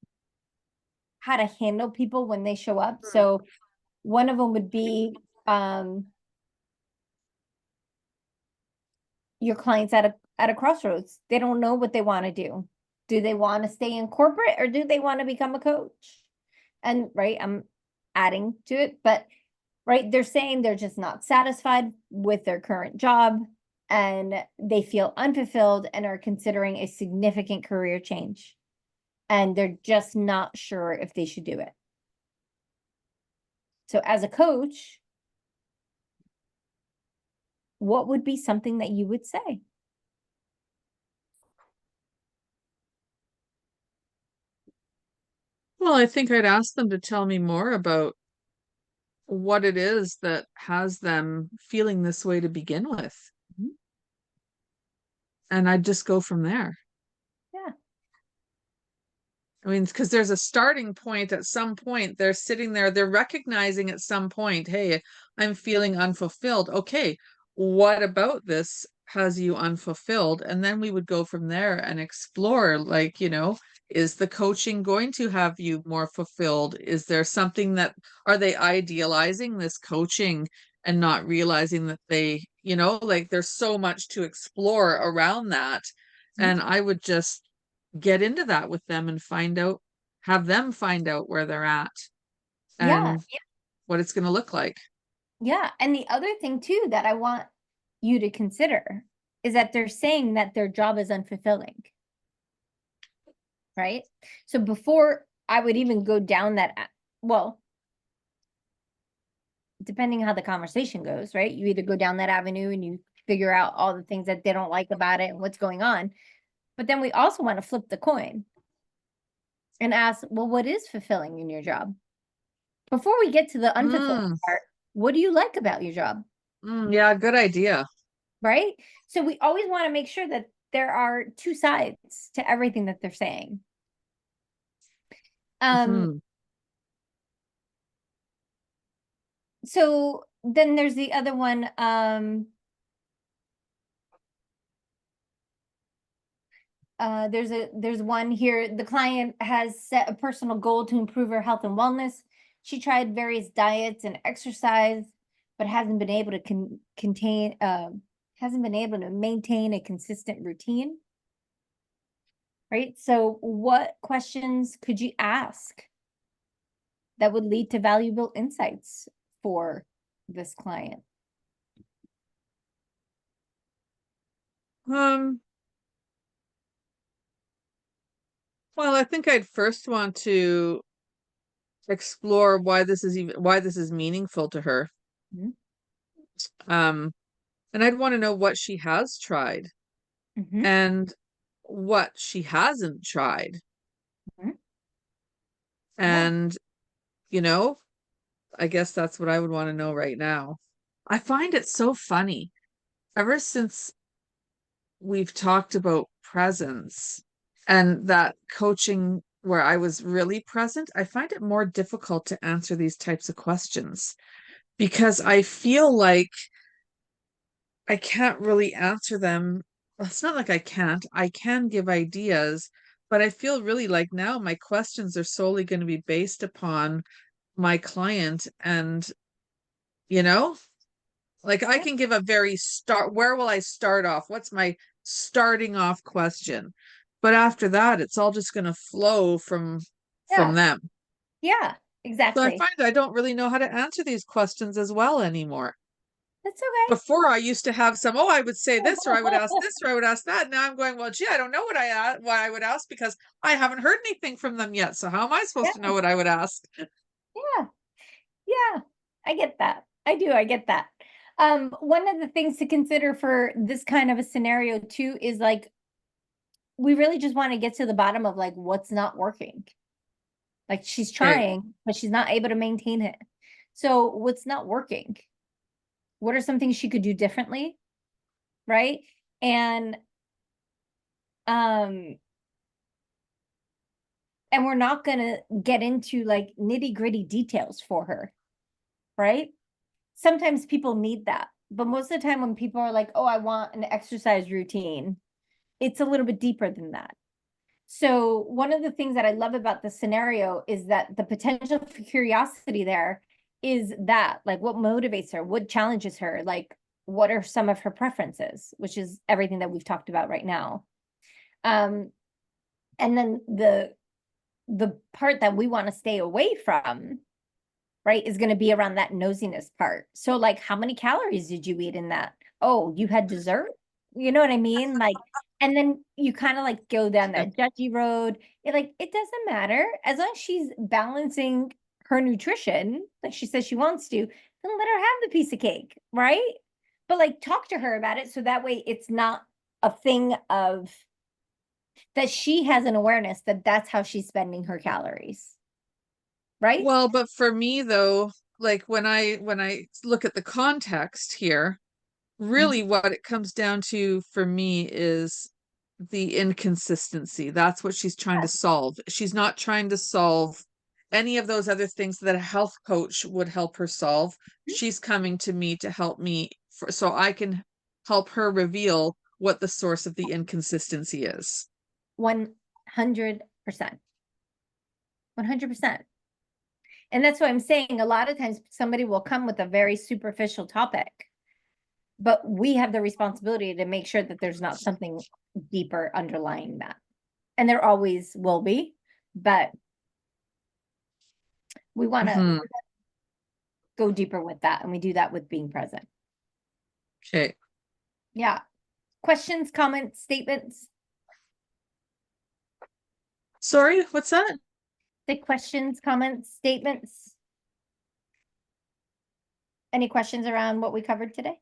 how to handle people when they show up. So one of them would be your clients at a crossroads. They don't know what they want to do. Do they want to stay in corporate or do they want to become a coach? And right, I'm adding to it, but right, they're saying they're just not satisfied with their current job and they feel unfulfilled and are considering a significant career change. And they're just not sure if they should do it. So as a coach, what would be something that you would say? Well, I think I'd ask them to tell me more about what it is that has them feeling this way to begin with. Mhm. And I'd just go from there. Yeah. I mean, because there's a starting point at some point. They're sitting there, they're recognizing at some point, hey, I'm feeling unfulfilled. Okay, what about this has you unfulfilled? And then we would go from there and explore, like, is the coaching going to have you more fulfilled? Is there something that, are they idealizing this coaching and not realizing that they, like there's so much to explore around that. Mhm. And I would just get into that with them and have them find out where they're at Yeah. and what it's going to look like. Yeah. And the other thing too that I want you to consider is that they're saying that their job is unfulfilling, right? So before I would even go down well, depending how the conversation goes, right? You either go down that avenue and you figure out all the things that they don't like about it and what's going on. But then we also want to flip the coin and ask, well, what is fulfilling in your job? Before we get to the unfulfilling Mm, part, what do you like about your job? yeah, good idea. Right? So we always want to make sure that there are two sides to everything that they're saying. Um, Hmm. so then there's the other one. There's one here. The client has set a personal goal to improve her health and wellness. She tried various diets and exercise, but hasn't been able to hasn't been able to maintain a consistent routine. Right. So what questions could you ask that would lead to valuable insights for this client? Um, well, I think I'd first want to explore why this is meaningful to her. Mhm. Um, and I'd want to know what she has tried Mhm. and what she hasn't tried. Mhm. Yeah. And, you know, I guess that's what I would want to know right now. I find it so funny. Ever since we've talked about presence and that coaching where I was really present, I find it more difficult to answer these types of questions because I feel like I can't really answer them. Well, it's not like I can't. I can give ideas, but I feel really like now my questions are solely going to be based upon my client and, you know, like I Yeah. can give a very where will I start off? What's my starting off question? But after that, it's all just going to flow from Yeah. them. Yeah. So I Exactly. find I don't really know how to answer these questions as well anymore. That's okay. Before I used to have some, oh, I would say this, or I would ask this, or I would ask that. Now I'm going, well, gee, I don't know what I would ask because I haven't heard anything from them yet. So how am I supposed to Yeah. know what I would ask? Yeah. Yeah. I get that. I do. I get that. One of the things to consider for this kind of a scenario too is like we really just want to get to the bottom of like what's not working. Like she's Okay. trying, but she's not able to maintain it. So what's not working? What are some things she could do differently? Right. And um and we're not gonna get into like nitty-gritty details for her, right? Sometimes people need that. But most of the time when people are like, oh, I want an exercise routine, it's a little bit deeper than that. So one of the things that I love about the scenario is that the potential for curiosity there is that like what motivates her, what challenges her, like what are some of her preferences, which is everything that we've talked about right now. Um, and then the part that we want to stay away from, right, is going to be around that nosiness part. So like how many calories did you eat in that? Oh, you had dessert? You know what I mean? Like, and then you kind of like go down that judgy road. It doesn't matter as long as she's balancing her nutrition, like she says she wants to, then let her have the piece of cake, right? But like talk to her about it so that way it's not a thing of that she has an awareness that that's how she's spending her calories. right? Well, but for me though, like when I look at the context here, Mhm. really what it comes down to for me is the inconsistency. That's what she's trying to solve. She's not trying to solve any of those other things that a health coach would help her solve. She's coming to me to help me so I can help her reveal what the source of the inconsistency is. 100%. 100%. And that's what I'm saying. A lot of times somebody will come with a very superficial topic, but we have the responsibility to make sure that there's not something deeper underlying that. And there always will be, but we want to Mhm. go deeper with that. And we do that with being present. Okay. Yeah. Questions, comments, statements? Sorry, what's that? The questions, comments, statements? Any questions around what we covered today?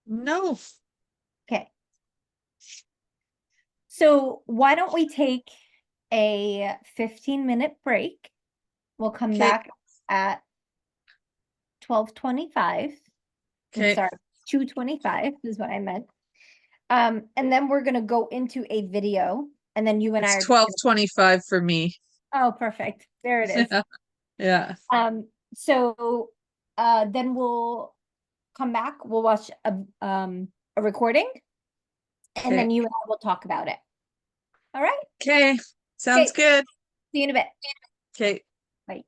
No. Okay. So why don't we take a 15-minute break? We'll come Okay. back at 12:25. I'm Okay. sorry, 2:25 is what I meant. And then we're gonna go into a video, and then you and I It's are just 12:25 for me. gonna, oh, perfect. There it is. Yeah. So then we'll come back, we'll watch a recording, and then Okay. you and I will talk about it. All right? Okay. Sounds Okay, good. see you in a bit. Okay. Bye.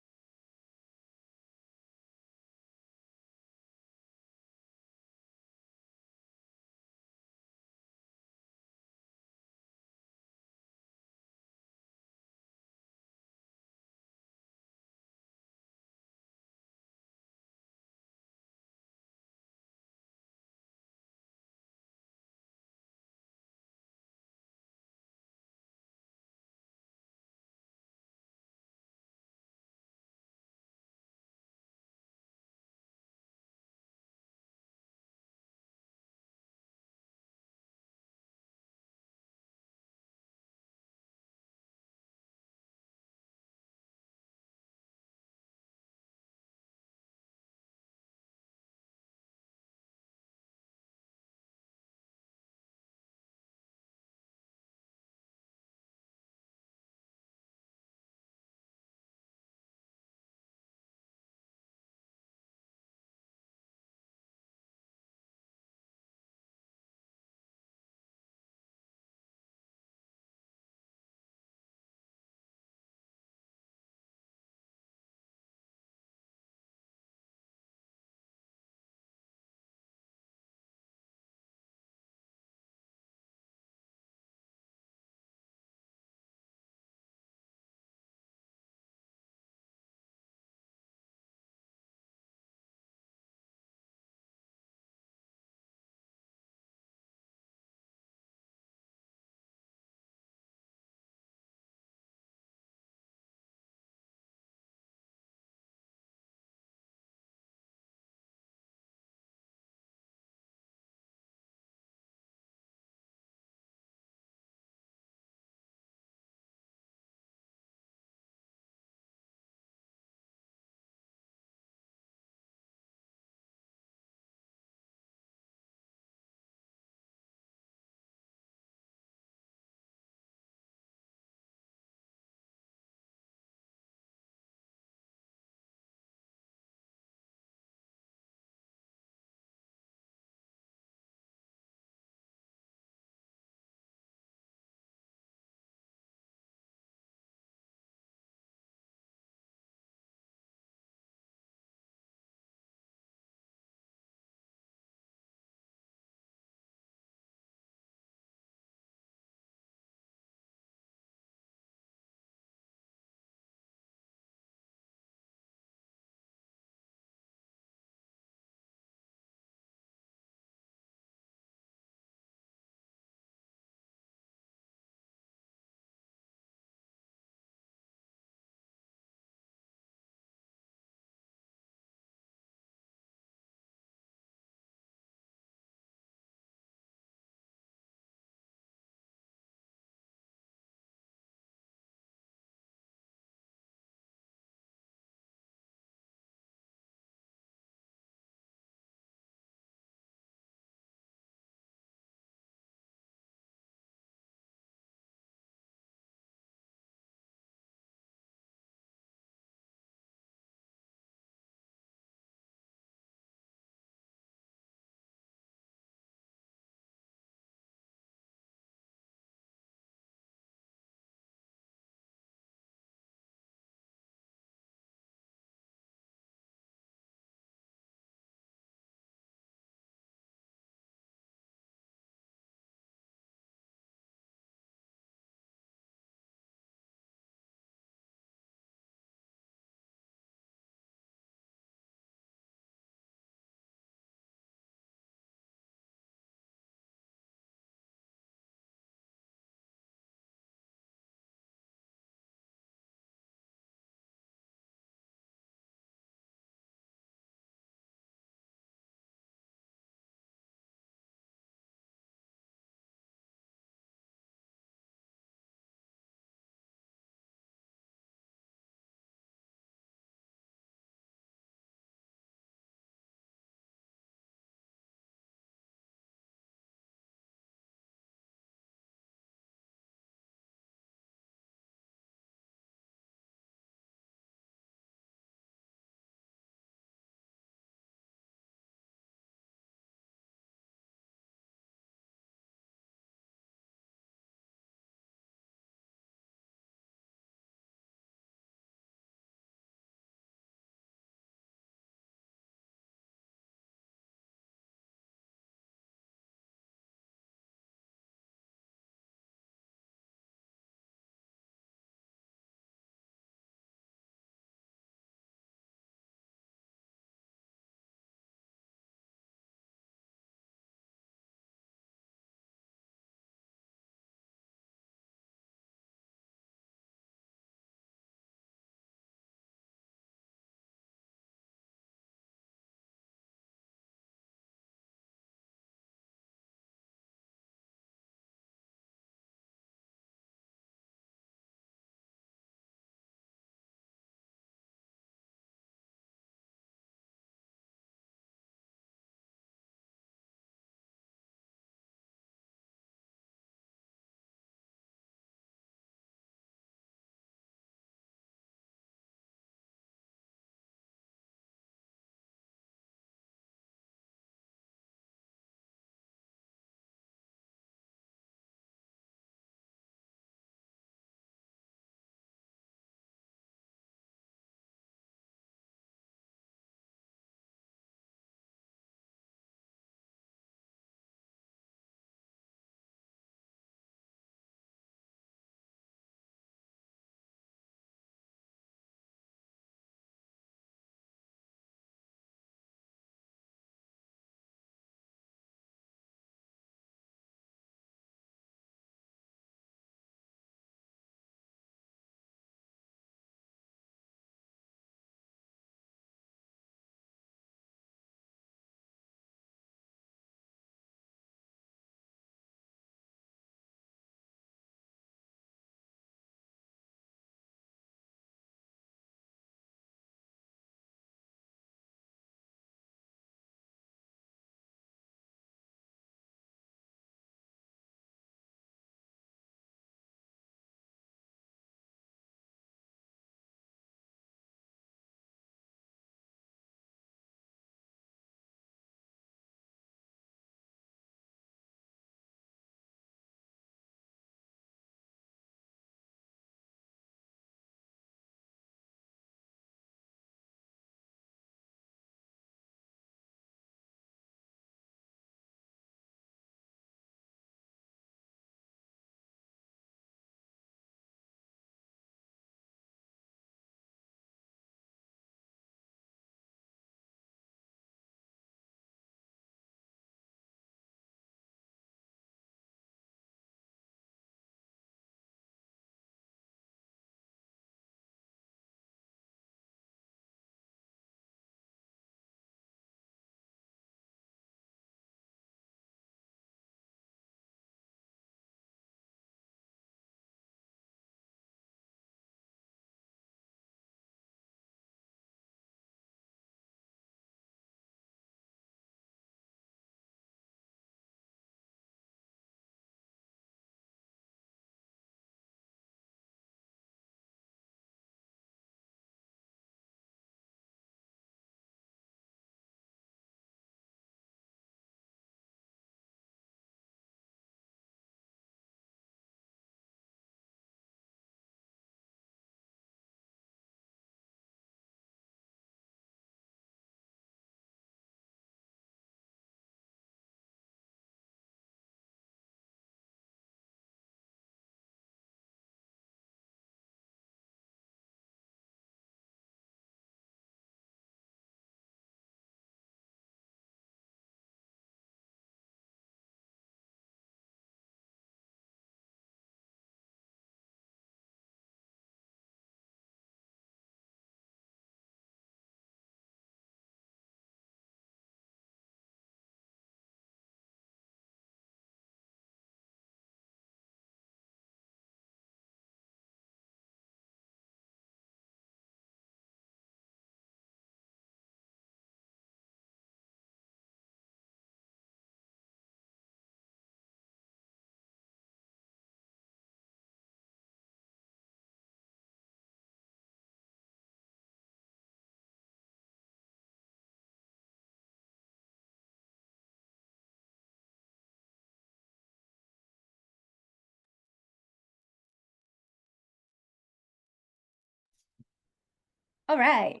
All right.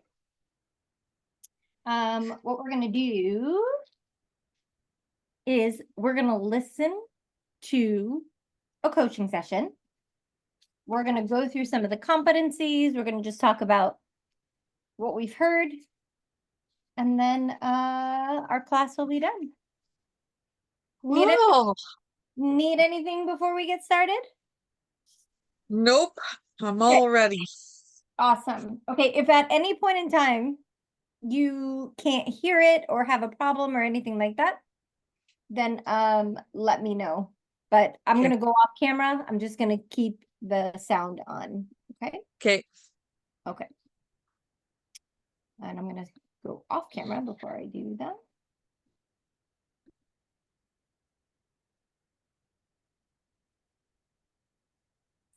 What we're going to do is we're going to listen to a coaching session. We're going to go through some of the competencies. We're going to just talk about what we've heard. And then our class will be done. Wow. Need anything before we get started? Nope. I'm Okay. all ready. Awesome. Okay, if at any point in time you can't hear it or have a problem or anything like that, then let me know. But I'm Okay. gonna go off camera. I'm just gonna keep the sound on. Okay. Okay. Okay. And I'm gonna go off camera before I do that.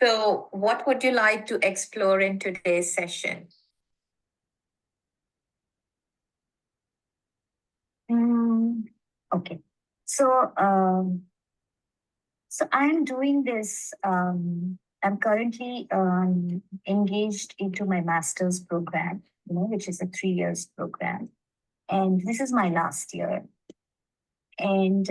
So, what would you like to explore in today's session? Okay. So, I'm doing this. I'm currently engaged into my master's program, which is a 3 years program, and this is my last year. And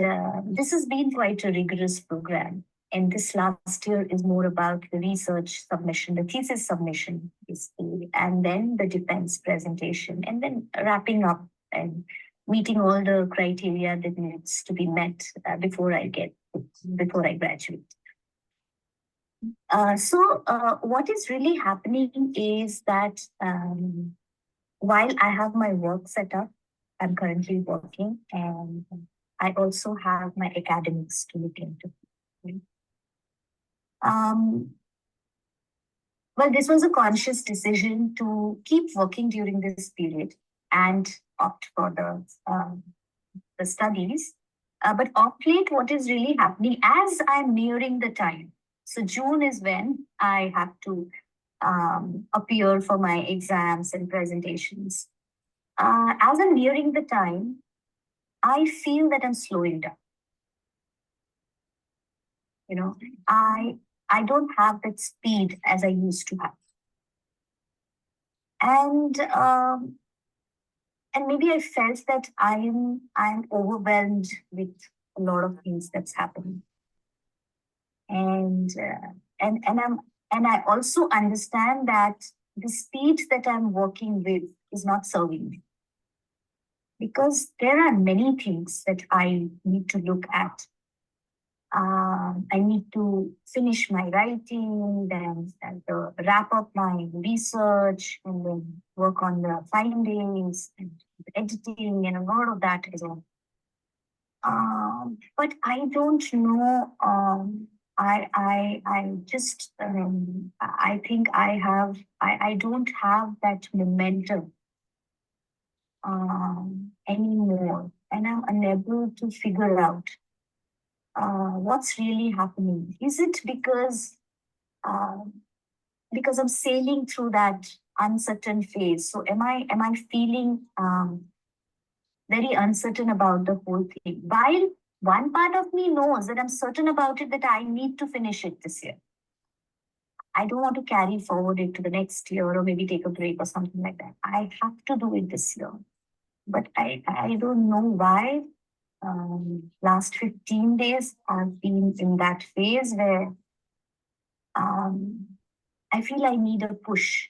this has been quite a rigorous program. And this last year is more about the research submission, the thesis submission, basically, and then the defense presentation, and then wrapping up and meeting all the criteria that needs to be met before I graduate. So what is really happening is that while I have my work set up, I'm currently working, and I also have my academics to look into. Well, this was a conscious decision to keep working during this period and opt for the studies. But of late, what is really happening as I'm nearing the time? So June is when I have to appear for my exams and presentations. As I'm nearing the time, I feel that I'm slowing down. I don't have that speed as I used to have. And maybe I felt that I'm overwhelmed with a lot of things that's happening. And I also understand that the speed that I'm working with is not serving me. Because there are many things that I need to look at. I need to finish my writing, then wrap up my research, and then work on the findings and editing and a lot of that as well. But I don't know. I just I think I don't have that momentum anymore, and I'm unable to figure out what's really happening. Is it because I'm sailing through that uncertain phase? So am I feeling very uncertain about the whole thing? While one part of me knows that I'm certain about it, that I need to finish it this year. I don't want to carry forward it to the next year or maybe take a break or something like that. I have to do it this year. But I don't know why. Last 15 days, I've been in that phase where I feel I need a push.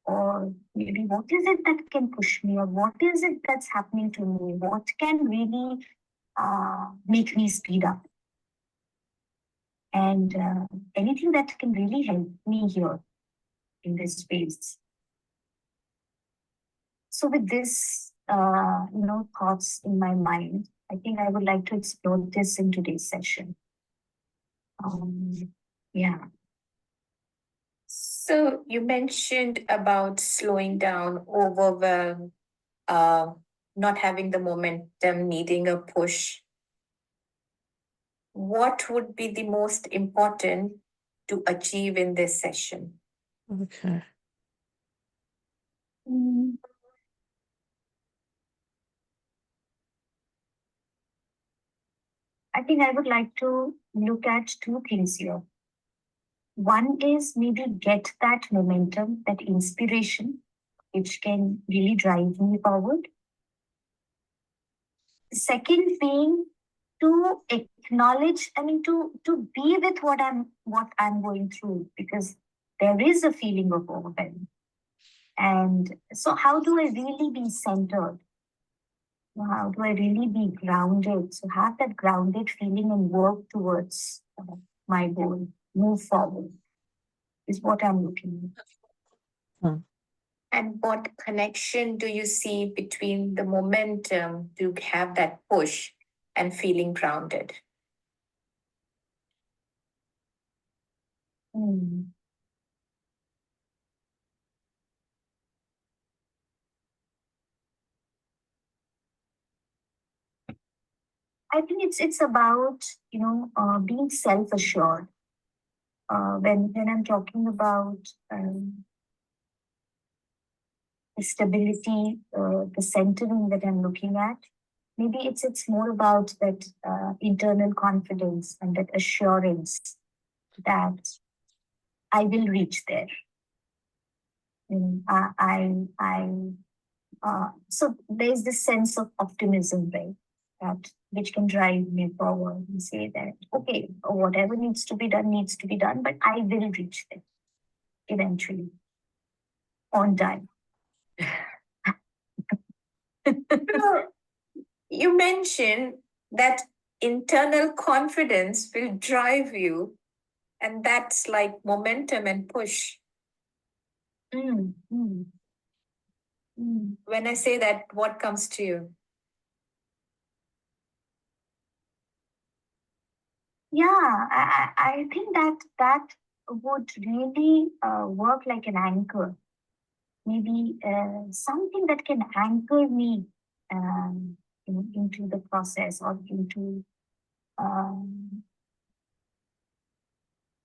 Or maybe what is it that can push me? Or what is it that's happening to me? What can really make me speed up? And anything that can really help me here in this space. So with this, thoughts in my mind, I think I would like to explore this in today's session. Yeah. So you mentioned about slowing down, overwhelm, not having the momentum, needing a push. What would be the most important to achieve in this session? Okay. I think I would like to look at two things here. One is maybe get that momentum, that inspiration which can really drive me forward. Second being to acknowledge, to be with what I'm going through, because there is a feeling of overwhelm. And so how do I really be centered? How do I really be grounded? So have that grounded feeling and work towards my goal, move forward, is what I'm looking at. And what connection do you see between the momentum to have that push and feeling grounded? I think it's about being self-assured. When I'm talking about the stability, the centering that I'm looking at, maybe it's more about that internal confidence and that assurance that I will reach there. And so there's this sense of optimism, right? That which can drive me forward and say that, okay, whatever needs to be done, but I will reach there eventually on time. You mentioned that internal confidence will drive you, and that's like momentum and push. When I say that, what comes to you? Yeah, I think that would really work like an anchor. Maybe something that can anchor me into the process or into.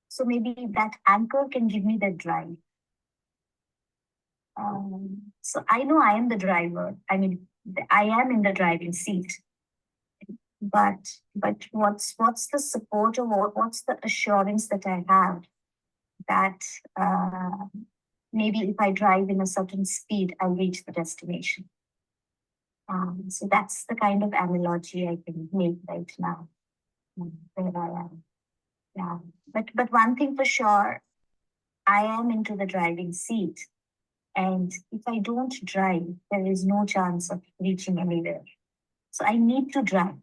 So maybe that anchor can give me the drive. So I know I am the driver. I mean, I am in the driving seat. But what's the support or what's the assurance that I have that maybe if I drive in a certain speed, I'll reach the destination. So that's the kind of analogy I can make right now where I am. Yeah, but one thing for sure, I am into the driving seat. And if I don't drive, there is no chance of reaching anywhere. So I need to drive.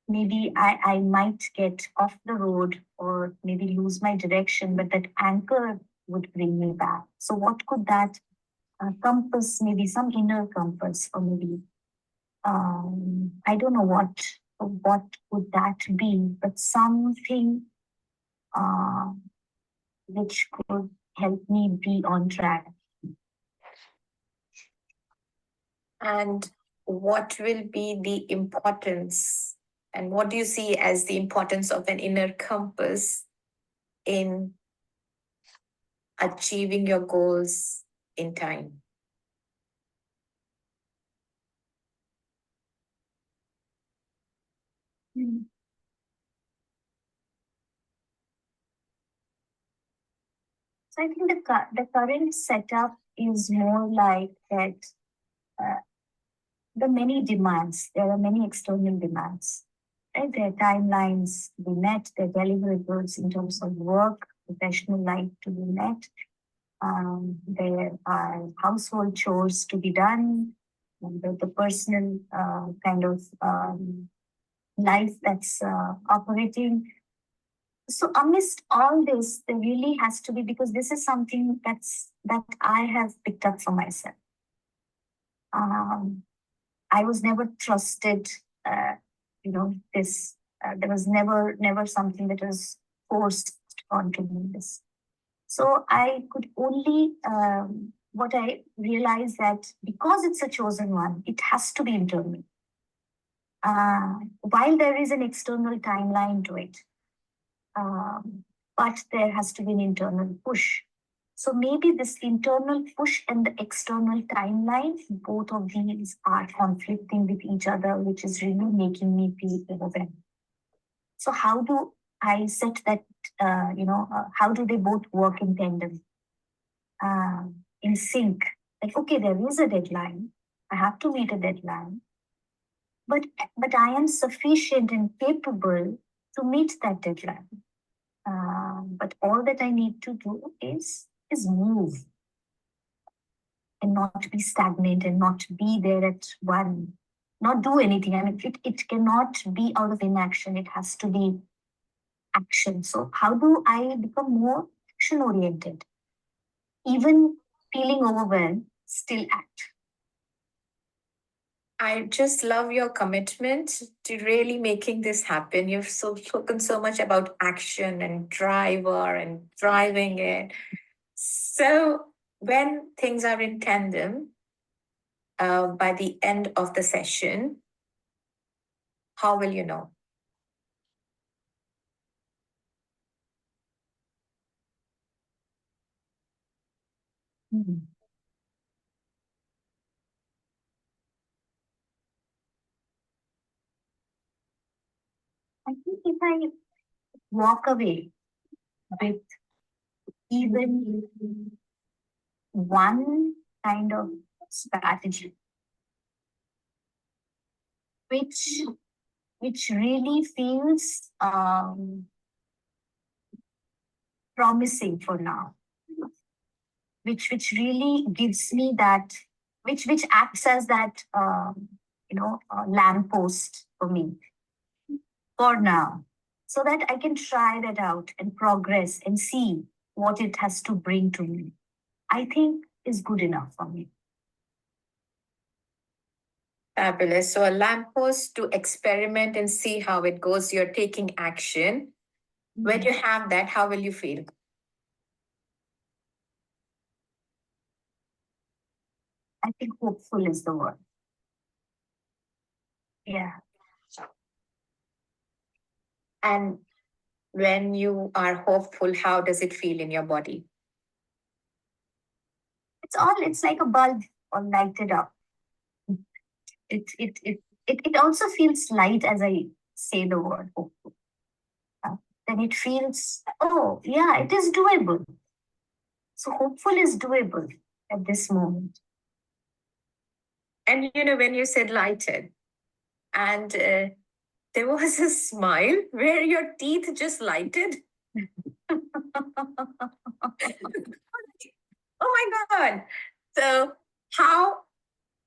Maybe I might get off the road or maybe lose my direction, but that anchor would bring me back. So what could that compass, maybe some inner compass, or maybe, I don't know what would that be, but something which could help me be on track. And what will be the importance, and what do you see as the importance of an inner compass in achieving your goals in time? So I think the current setup is more like that. The many demands, there are many external demands. Right? There are timelines to be met, there are deliverables in terms of work, professional life to be met. There are household chores to be done, the personal kind of life that's operating. So amidst all this, there really has to be, because this is something that I have picked up for myself. I was never trusted, this, there was never something that was forced onto me. This. So I could only, what I realized that because it's a chosen one, it has to be internal. While there is an external timeline to it, but there has to be an internal push. So maybe this internal push and the external timeline, both of these are conflicting with each other, which is really making me feel overwhelmed. So how do I set that, how do they both work in tandem, in sync, Like, okay, there is a deadline. I have to meet a deadline. But I am sufficient and capable to meet that deadline. But all that I need to do is move and not be stagnant and not be there at one, not do anything. I mean, it cannot be out of inaction. It has to be action. So how do I become more action oriented? Even feeling overwhelmed, still act. I just love your commitment to really making this happen. You've spoken so much about action and driver and driving it. So when things are in tandem, by the end of the session, how will you know? I think if I walk away with even one kind of strategy, which really feels promising for now, which really gives me that, which acts as that lamppost for me for now, so that I can try that out and progress and see what it has to bring to me, I think is good enough for me. Fabulous. So a lamppost to experiment and see how it goes. You're taking action. When you have that, how will you feel? I think hopeful is the word. Yeah. And when you are hopeful, how does it feel in your body? It's like a bulb or lighted up. It also feels light as I say the word hopeful. Then it feels, oh yeah, it is doable. So hopeful is doable at this moment. And when you said lighted, and there was a smile where your teeth just lighted. Oh my God. So how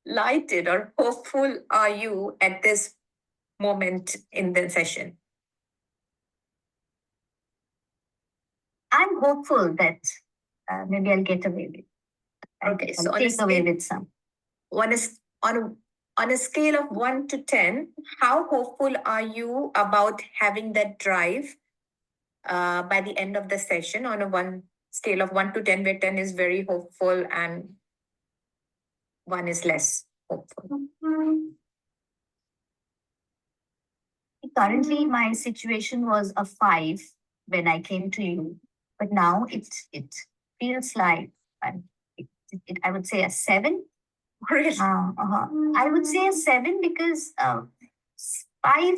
lighted or hopeful are you at this moment in the session? I'm hopeful that maybe I'll get away with it. Okay, so I'll take away with some. On a scale of 1 to 10, how hopeful are you about having that drive by the end of the session on a scale of 1 to 10, where 10 is very hopeful and 1 is less hopeful? Currently, my situation was a 5 when I came to you, but now it feels like I would say a 7. Really? I would say a 7 because 5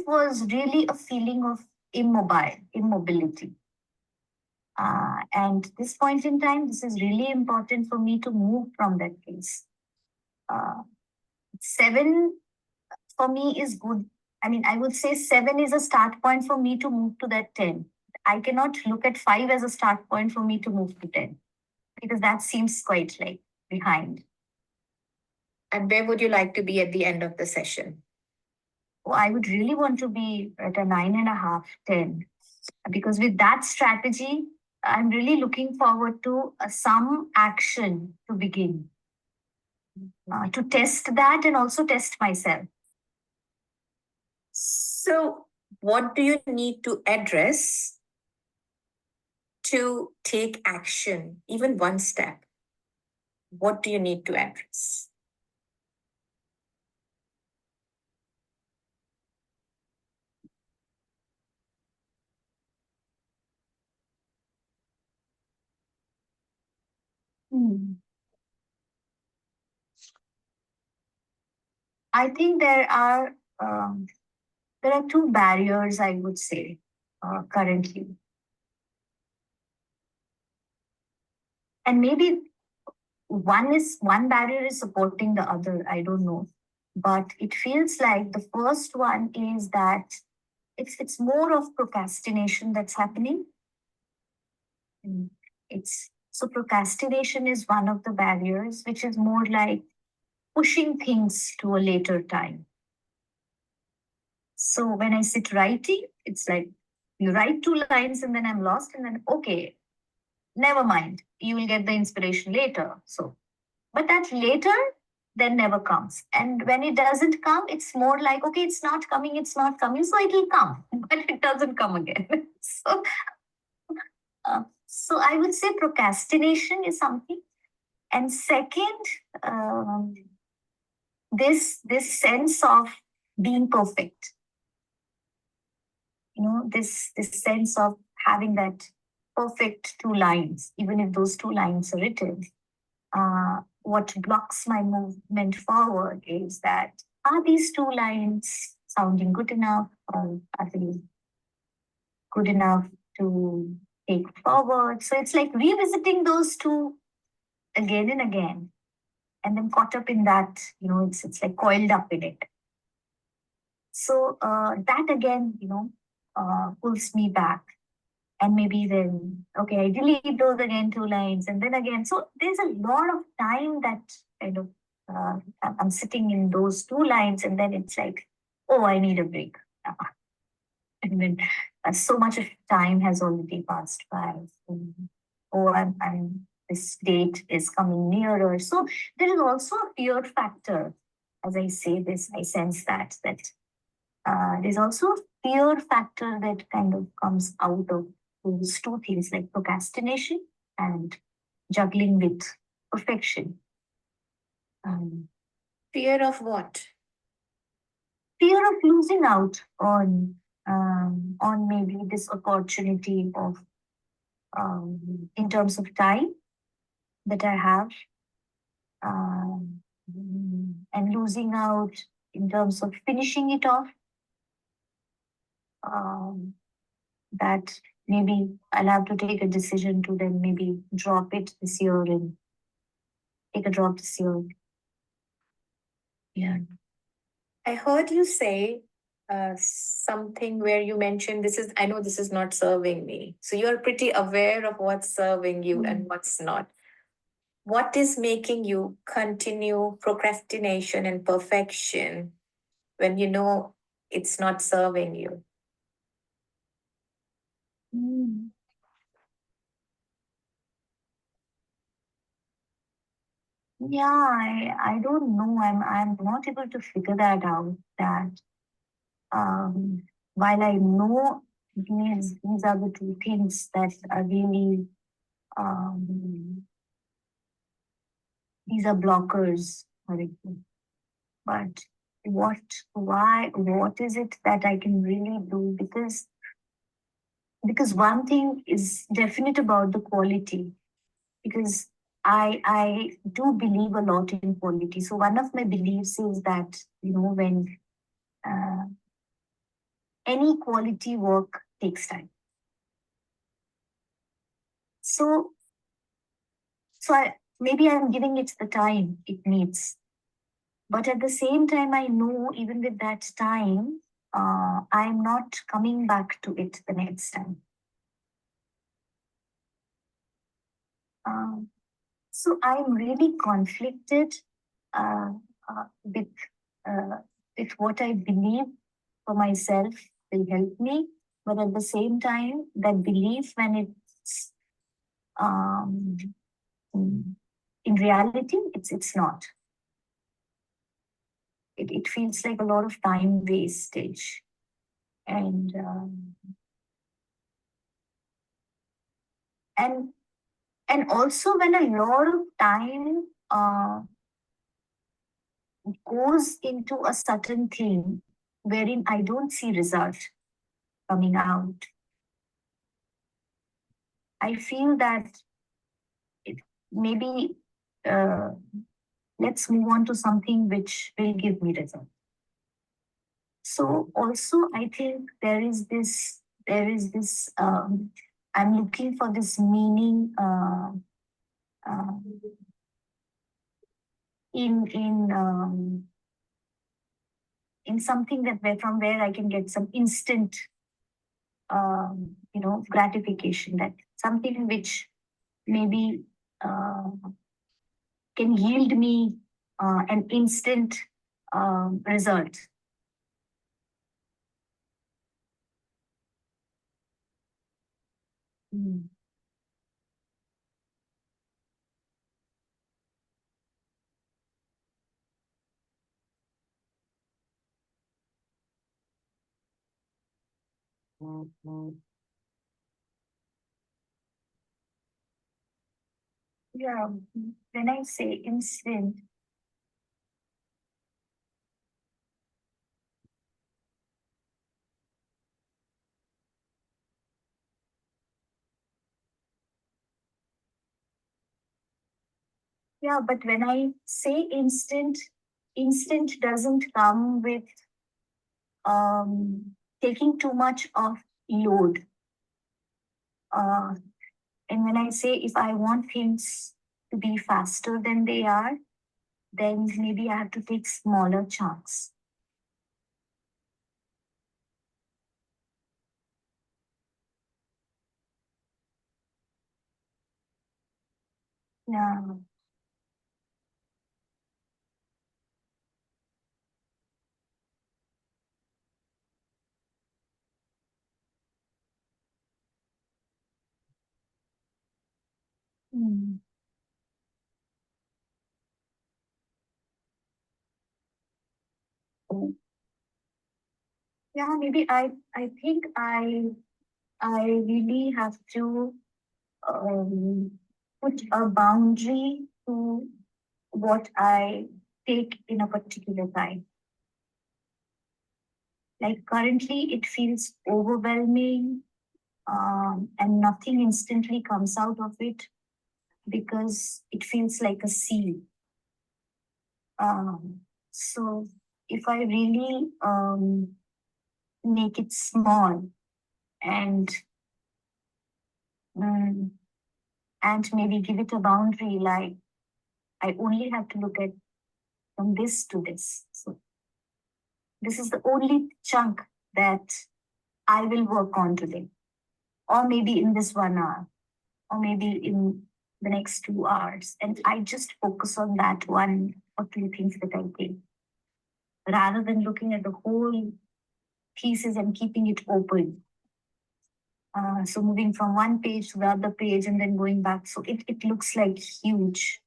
was really a feeling of immobility. And this point in time, this is really important for me to move from that place. 7 for me is good. I mean, I would say 7 is a start point for me to move to that 10. I cannot look at 5 as a start point for me to move to 10 because that seems quite like behind. And where would you like to be at the end of the session? Oh, I would really want to be at a 9.5, 10. Because with that strategy, I'm really looking forward to some action to begin. To test that and also test myself. So, what do you need to address to take action, even one step? What do you need to address? I think there are 2 barriers, I would say, currently. And maybe one barrier is supporting the other. I don't know, but it feels like the first one is that it's more of procrastination that's happening. So procrastination is one of the barriers, which is more like pushing things to a later time. So when I sit writing, it's like you write 2 lines and then I'm lost, and then okay, never mind, you will get the inspiration later. So, but that later then never comes. And when it doesn't come, it's more like, okay, it's not coming, so it'll come, but it doesn't come again. So I would say procrastination is something. And second, this sense of being perfect. This sense of having that perfect 2 lines, even if those 2 lines are written. What blocks my movement forward is that, are these 2 lines sounding good enough, or are they good enough to take forward? So it's like revisiting those 2 again and again, and then caught up in that, it's like coiled up in it. So that again, pulls me back. And maybe then, okay, I delete those again 2 lines, and then again. So there's a lot of time that kind of I'm sitting in those 2 lines, and then it's like, oh, I need a break. And then so much of time has already passed by. Oh, this date is coming nearer. So there is also a fear factor. As I say this, I sense that there's also a fear factor that kind of comes out of those 2 things, like procrastination and juggling with perfection. Fear of what? Fear of losing out on maybe this opportunity of in terms of time that I have, and losing out in terms of finishing it off. That maybe I'll have to take a decision to then maybe drop it this year and take a drop this year. Yeah. I heard you say something where you mentioned I know this is not serving me. So you're pretty aware of what's serving you and what's not. What is making you continue procrastination and perfection when you know it's not serving you? Yeah, I don't know. I'm not able to figure that out. That while I know these are the 2 things that are really these are blockers for it. But what is it that I can really do? Because one thing is definite about the quality, because I do believe a lot in quality. So one of my beliefs is that, when any quality work takes time. So maybe I'm giving it the time it needs. But at the same time, I know even with that time, I'm not coming back to it the next time. So I'm really conflicted with what I believe for myself will help me, but at the same time, that belief, when it's in reality, it's not. It feels like a lot of time wastage, and also when a lot of time goes into a certain thing wherein I don't see result coming out, I feel that maybe let's move on to something which will give me result. So also I think there is this I'm looking for this meaning in something from where I can get some instant gratification, that something which maybe can yield me an instant result. Mm. Yeah, when I say instant, yeah, but when I say instant, instant doesn't come with taking too much of load. And when I say if I want things to be faster than they are, then maybe I have to take smaller chunks. Yeah. Mm. Yeah, maybe I think I really have to put a boundary to what I take in a particular time. Like currently, it feels overwhelming, and nothing instantly comes out of it because it feels like a sea. So if I really make it small and um, and maybe give it a boundary, like I only have to look at from this to this. So this is the only chunk that I will work on today, or maybe in this 1 hour, or maybe in the next 2 hours. And I just focus on that one or two things that I take, rather than looking at the whole pieces and keeping it open. So moving from one page to the other page and then going back. So it looks like huge.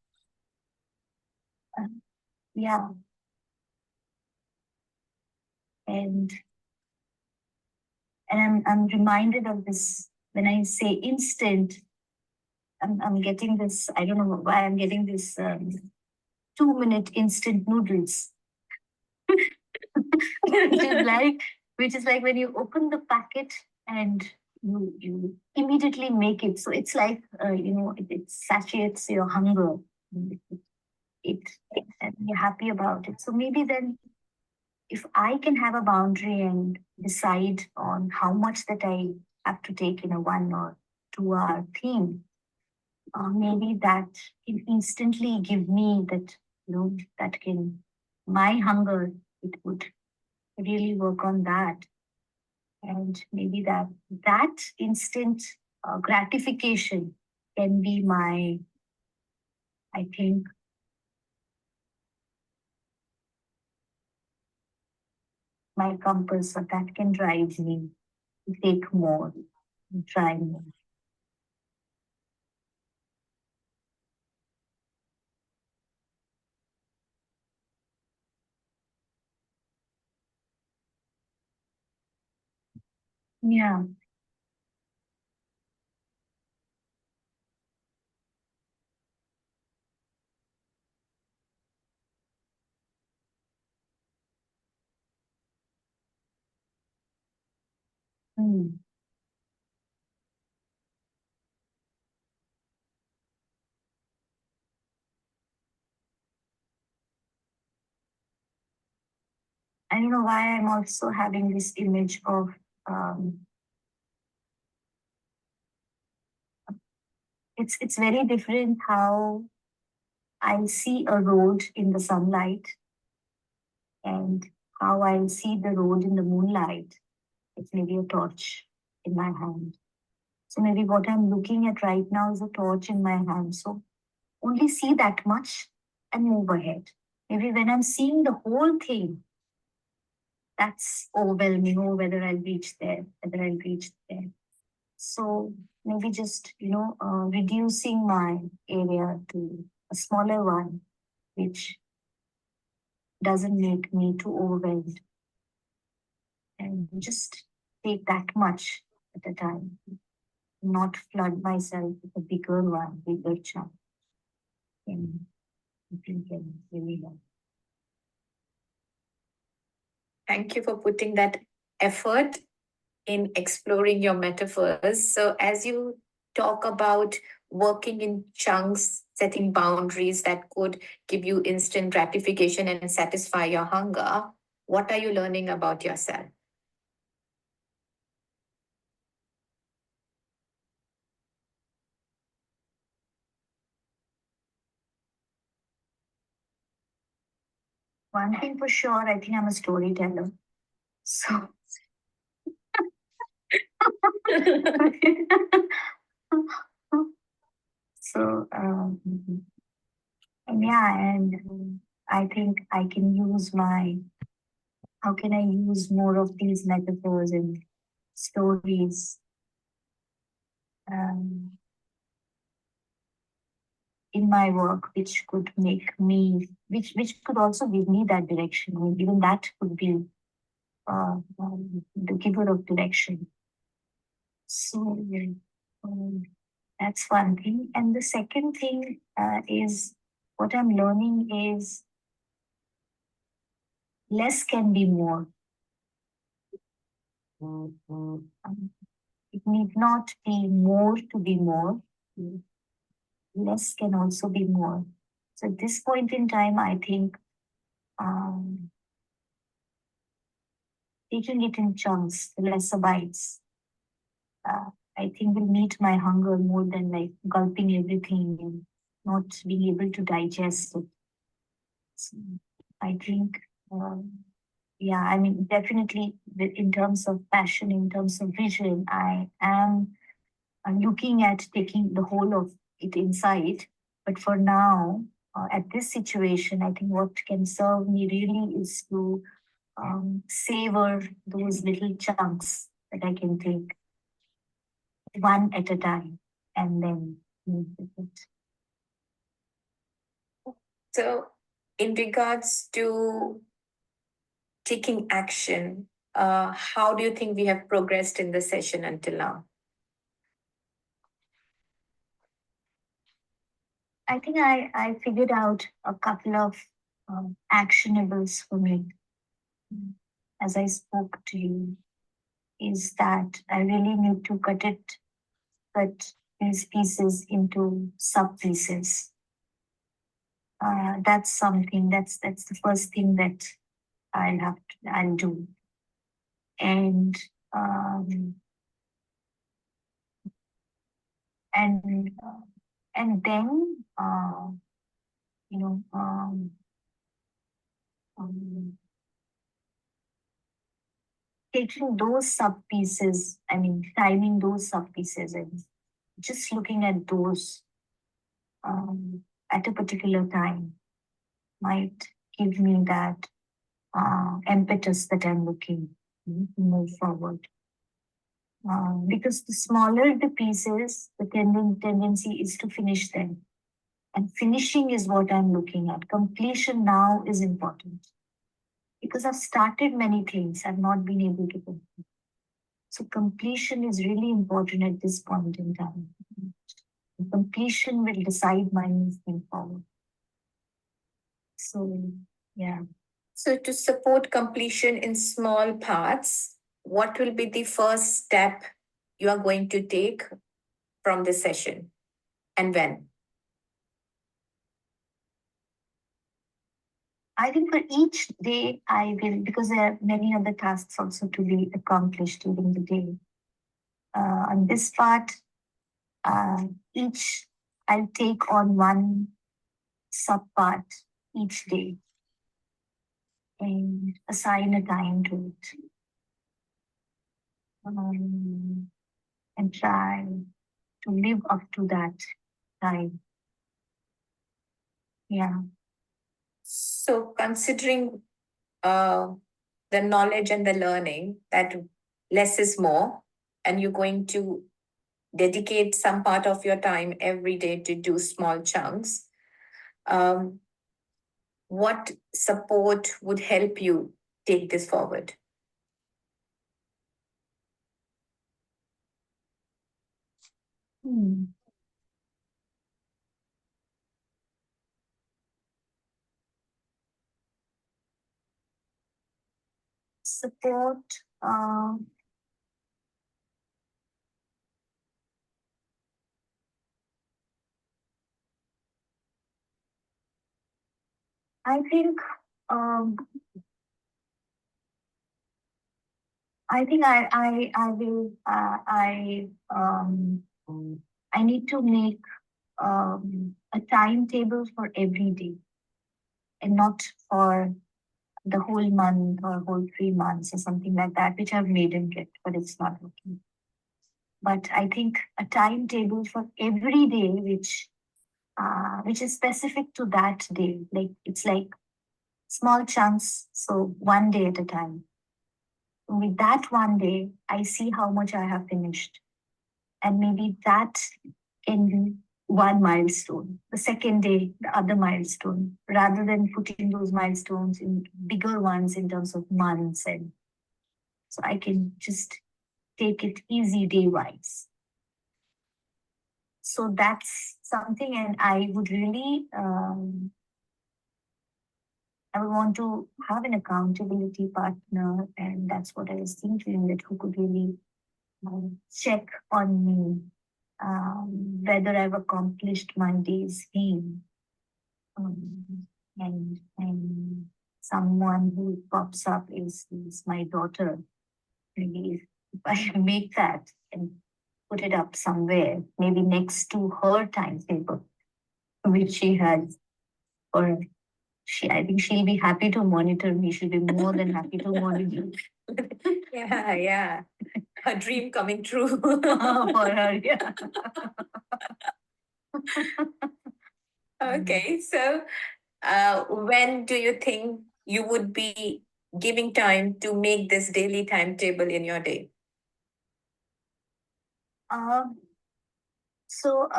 Yeah. And I'm reminded of this when I say instant. I'm getting this. I don't know why I'm getting this 2-minute instant noodles, which is like when you open the packet and you immediately make it. So it's like it satiates your hunger. It and you're happy about it. So maybe then, if I can have a boundary and decide on how much that I have to take in a 1 or 2 hour thing, maybe that can instantly give me that, that can, my hunger, it would really work on that. And maybe that instant gratification can be my, I think, my compass, or that can drive me to take more, and try more. Yeah. Mm. I don't know why I'm also having this image of it's very different how I'll see a road in the sunlight, and how I'll see the road in the moonlight. It's maybe a torch in my hand. So maybe what I'm looking at right now is a torch in my hand. So only see that much and move ahead. Maybe when I'm seeing the whole thing, that's overwhelming. Oh, whether I'll reach there, whether I'll reach there. So maybe just, reducing my area to a smaller one, which doesn't make me too overwhelmed. And just take that much at a time, not flood myself with a bigger one, bigger chunk. And you can really help. Thank you for putting that effort in exploring your metaphors. So as you talk about working in chunks, setting boundaries that could give you instant gratification and satisfy your hunger, what are you learning about yourself? One thing for sure, I think I'm a storyteller. So so and yeah, and I think I can use how can I use more of these metaphors and stories in my work, which could make me, which could also give me that direction. I mean, even that could be the giver of direction. So that's one thing. And the second thing is what I'm learning is less can be more. It need not be more to be more. Less can also be more. So at this point in time, I think taking it in chunks, lesser bites, I think will meet my hunger more than like gulping everything and not being able to digest it. So I think, yeah, I mean, definitely in terms of passion, in terms of vision, I'm looking at taking the whole of it inside. But for now, at this situation, I think what can serve me really is to savor those little chunks that I can take one at a time and then move with it. So in regards to taking action, how do you think we have progressed in the session until now? I think I figured out a couple of actionables for me as I spoke to you, is that I really need to cut these pieces into sub pieces. That's something that's the first thing that I'll do. And then taking those sub pieces, I mean, timing those sub pieces and just looking at those at a particular time might give me that impetus that I'm looking to move forward. Because the smaller the pieces, the tendency is to finish them. And finishing is what I'm looking at. Completion now is important. Because I've started many things, I've not been able to complete. So completion is really important at this point in time. Completion will decide my movement forward. So, yeah. So to support completion in small parts, what will be the first step you are going to take from this session and when? I think for each day I will, because there are many other tasks also to be accomplished during the day. On this part, each I'll take on one subpart each day and assign a time to it. And try to live up to that time. Yeah. So considering the knowledge and the learning that less is more, and you're going to dedicate some part of your time every day to do small chunks, what support would help you take this forward? Support. I think I will I need to make a timetable for every day and not for the whole month or whole 3 months or something like that, which I've made and kept, but it's not working. But I think a timetable for every day, which is specific to that day. Like it's like small chunks, so one day at a time. With that one day, I see how much I have finished. And maybe that can be one milestone. The second day, the other milestone, rather than putting those milestones in bigger ones in terms of months. And so I can just take it easy day-wise. So that's something, and I would really, I would want to have an accountability partner, and that's what I was thinking, that who could really check on me, whether I've accomplished my day's aim, and someone who pops up is my daughter. Maybe if I make that and put it up somewhere, maybe next to her timetable, which she has, or I think she'll be happy to monitor me. She'll be more than happy to monitor. Yeah. A dream coming true. For her, yeah. Okay, so when do you think you would be giving time to make this daily timetable in your day? So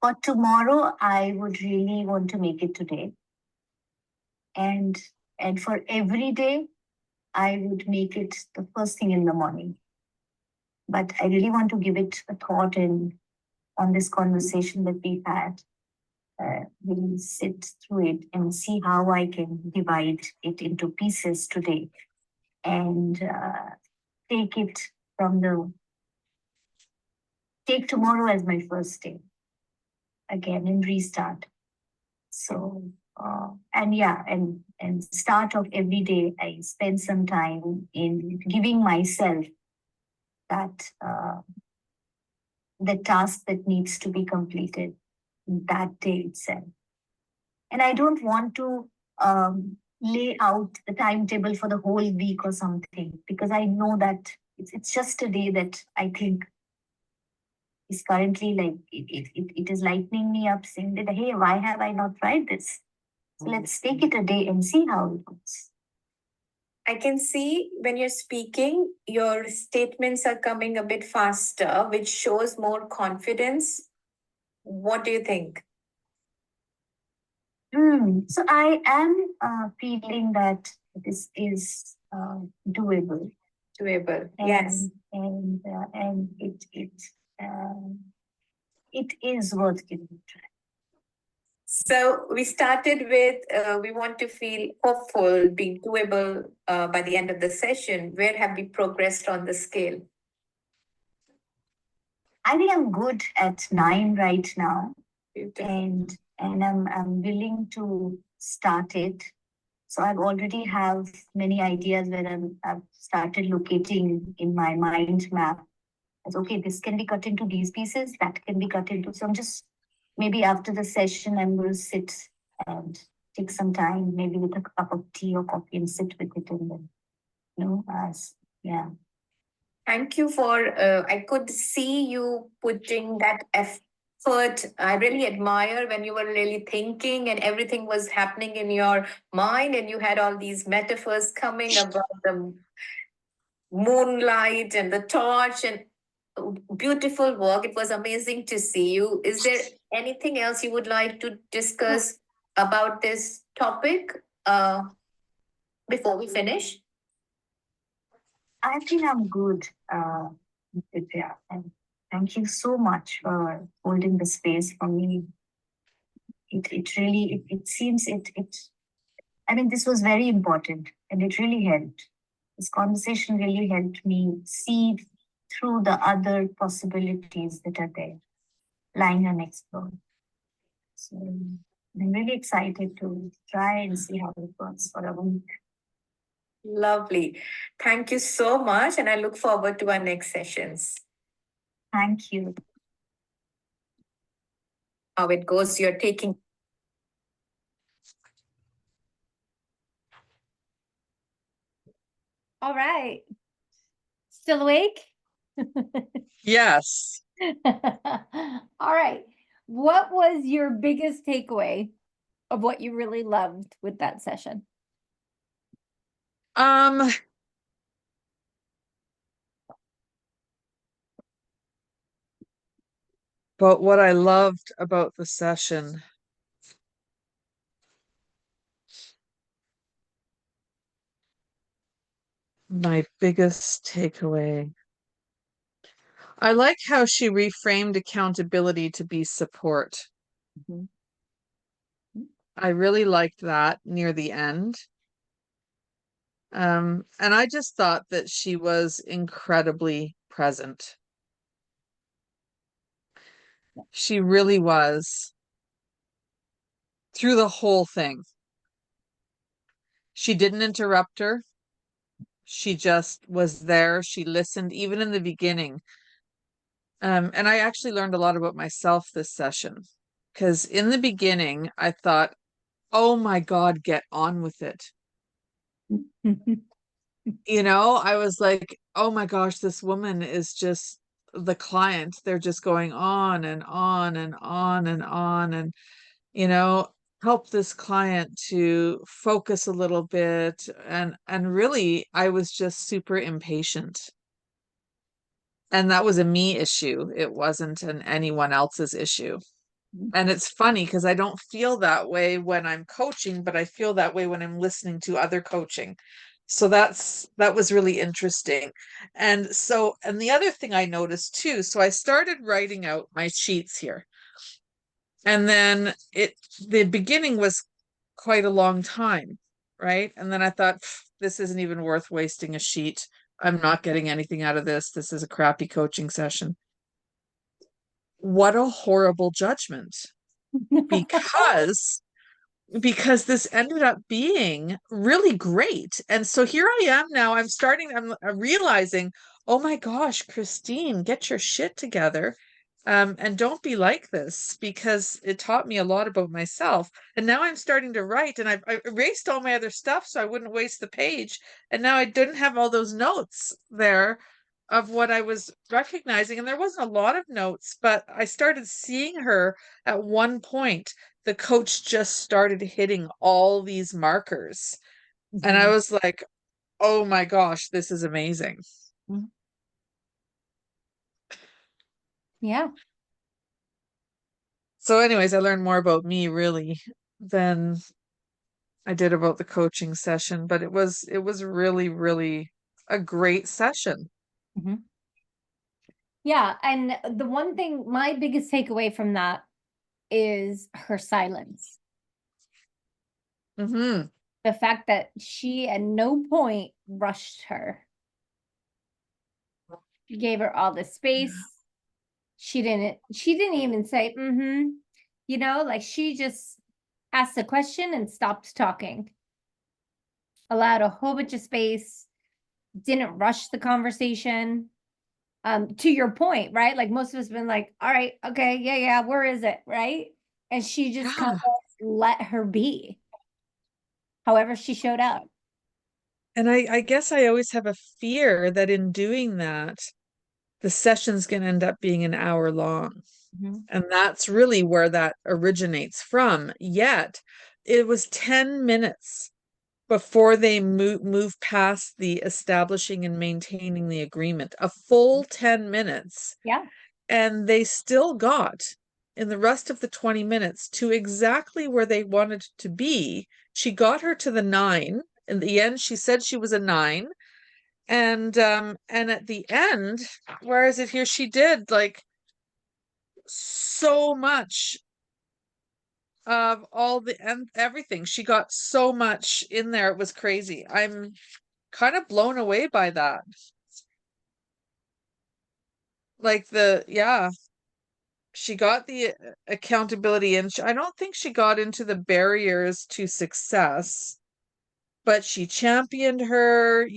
for tomorrow, I would really want to make it today. And for every day, I would make it the first thing in the morning. But I really want to give it a thought and on this conversation that we've had. Really sit through it and see how I can divide it into pieces today and take tomorrow as my first day again and restart. So and start of every day, I spend some time in giving myself that the task that needs to be completed that day itself. And I don't want to lay out the timetable for the whole week or something, because I know that it's just a day that I think is currently like, it is lightening me up, saying that, hey, why have I not tried this? So let's take it a day and see how it goes. I can see when you're speaking, your statements are coming a bit faster, which shows more confidence. What do you think? So I am feeling that this is doable. Doable, yes. And it is worth giving a try. So we started with, we want to feel hopeful, be doable by the end of the session. Where have we progressed on the scale? I think I'm good at 9 right now. Beautiful. And I'm willing to start it. So I've already have many ideas where I've started locating in my mind map. As okay, this can be cut into these pieces, that can be cut into. So I'm just, maybe after the session, I'm going to sit and take some time, maybe with a cup of tea or coffee, and sit with it and then, as yeah. Thank you for, I could see you putting that effort. I really admire when you were really thinking and everything was happening in your mind and you had all these metaphors coming about the moonlight and the torch and beautiful work. It was amazing to see you. Is there anything else you would like to discuss about this topic before we finish? I think I'm good, Vidya, and thank you so much for holding the space for me. It really, it seems I mean, this was very important and it really helped. This conversation really helped me see through the other possibilities that are there, lying unexplored. So I'm really excited to try and see how it works for a week. Lovely. Thank you so much. And I look forward to our next sessions. Thank you. How it goes, you're taking. All right. Still awake? Yes. All right. What was your biggest takeaway of what you really loved with that session? But what I loved about the session, my biggest takeaway, I like how she reframed accountability to be support. Mhm. I really liked that near the end. And I just thought that she was incredibly present. She really was through the whole thing. She didn't interrupt her. She just was there. She listened, even in the beginning. And I actually learned a lot about myself this session, because in the beginning, I thought, oh my God, get on with it. I was like, oh my gosh, this woman is just the client. They're just going on and on and on and on. And, help this client to focus a little bit. And really, I was just super impatient. And that was a me issue. It wasn't an anyone else's issue. And it's funny because I don't feel that way when I'm coaching, but I feel that way when I'm listening to other coaching. So that was really interesting. And the other thing I noticed too, so I started writing out my sheets here. And then the beginning was quite a long time, right? And then I thought, this isn't even worth wasting a sheet. I'm not getting anything out of this. This is a crappy coaching session. What a horrible judgment. Because this ended up being really great. And so here I am now. I'm realizing, oh my gosh, Christine, get your shit together. And don't be like this, because it taught me a lot about myself. And now I'm starting to write, and I erased all my other stuff so I wouldn't waste the page. And now I didn't have all those notes there of what I was recognizing. And there wasn't a lot of notes, but I started seeing her at one point. The coach just started hitting all these markers. And I was like, oh my gosh, this is amazing. Yeah. So anyways, I learned more about me really than I did about the coaching session, but it was really, really a great session. Yeah. And the one thing, my biggest takeaway from that is her silence. Mm-hmm. The fact that she at no point rushed her. She gave her all the space. She didn't even say, like she just asked a question and stopped talking. Allowed a whole bunch of space, didn't rush the conversation. To your point, right? Like most of us have been like, all right, okay, yeah, where is it? Right. And she just kind of let her be however she showed up. And I guess I always have a fear that in doing that, the session's going to end up being an hour long. And that's really where that originates from. Yet it was 10 minutes before they move past the establishing and maintaining the agreement, a full 10 minutes. Yeah. And they still got in the rest of the 20 minutes to exactly where they wanted to be. She got her to the 9. In the end, she said she was a 9. And at the end, where is it here? She did like so much of all the and everything. She got so much in there. It was crazy. I'm kind of blown away by that. Like she got the accountability, and I don't think she got into the barriers to success, but she championed her,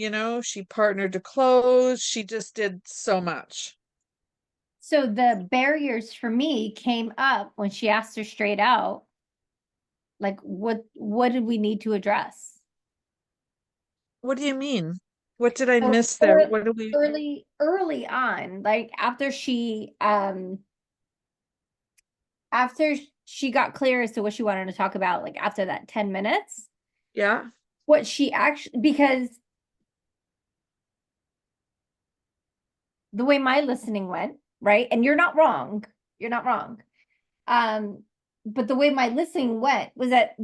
she partnered to close. She just did so much. So the barriers for me came up when she asked her straight out, like, what did we need to address? What do you mean? What did I So miss there? What do we early on, like after she got clear as to what she wanted to talk about, like after that 10 minutes, Yeah. what she actually, because the way my listening went, right? And you're not wrong. You're not wrong. But the way my listening went was that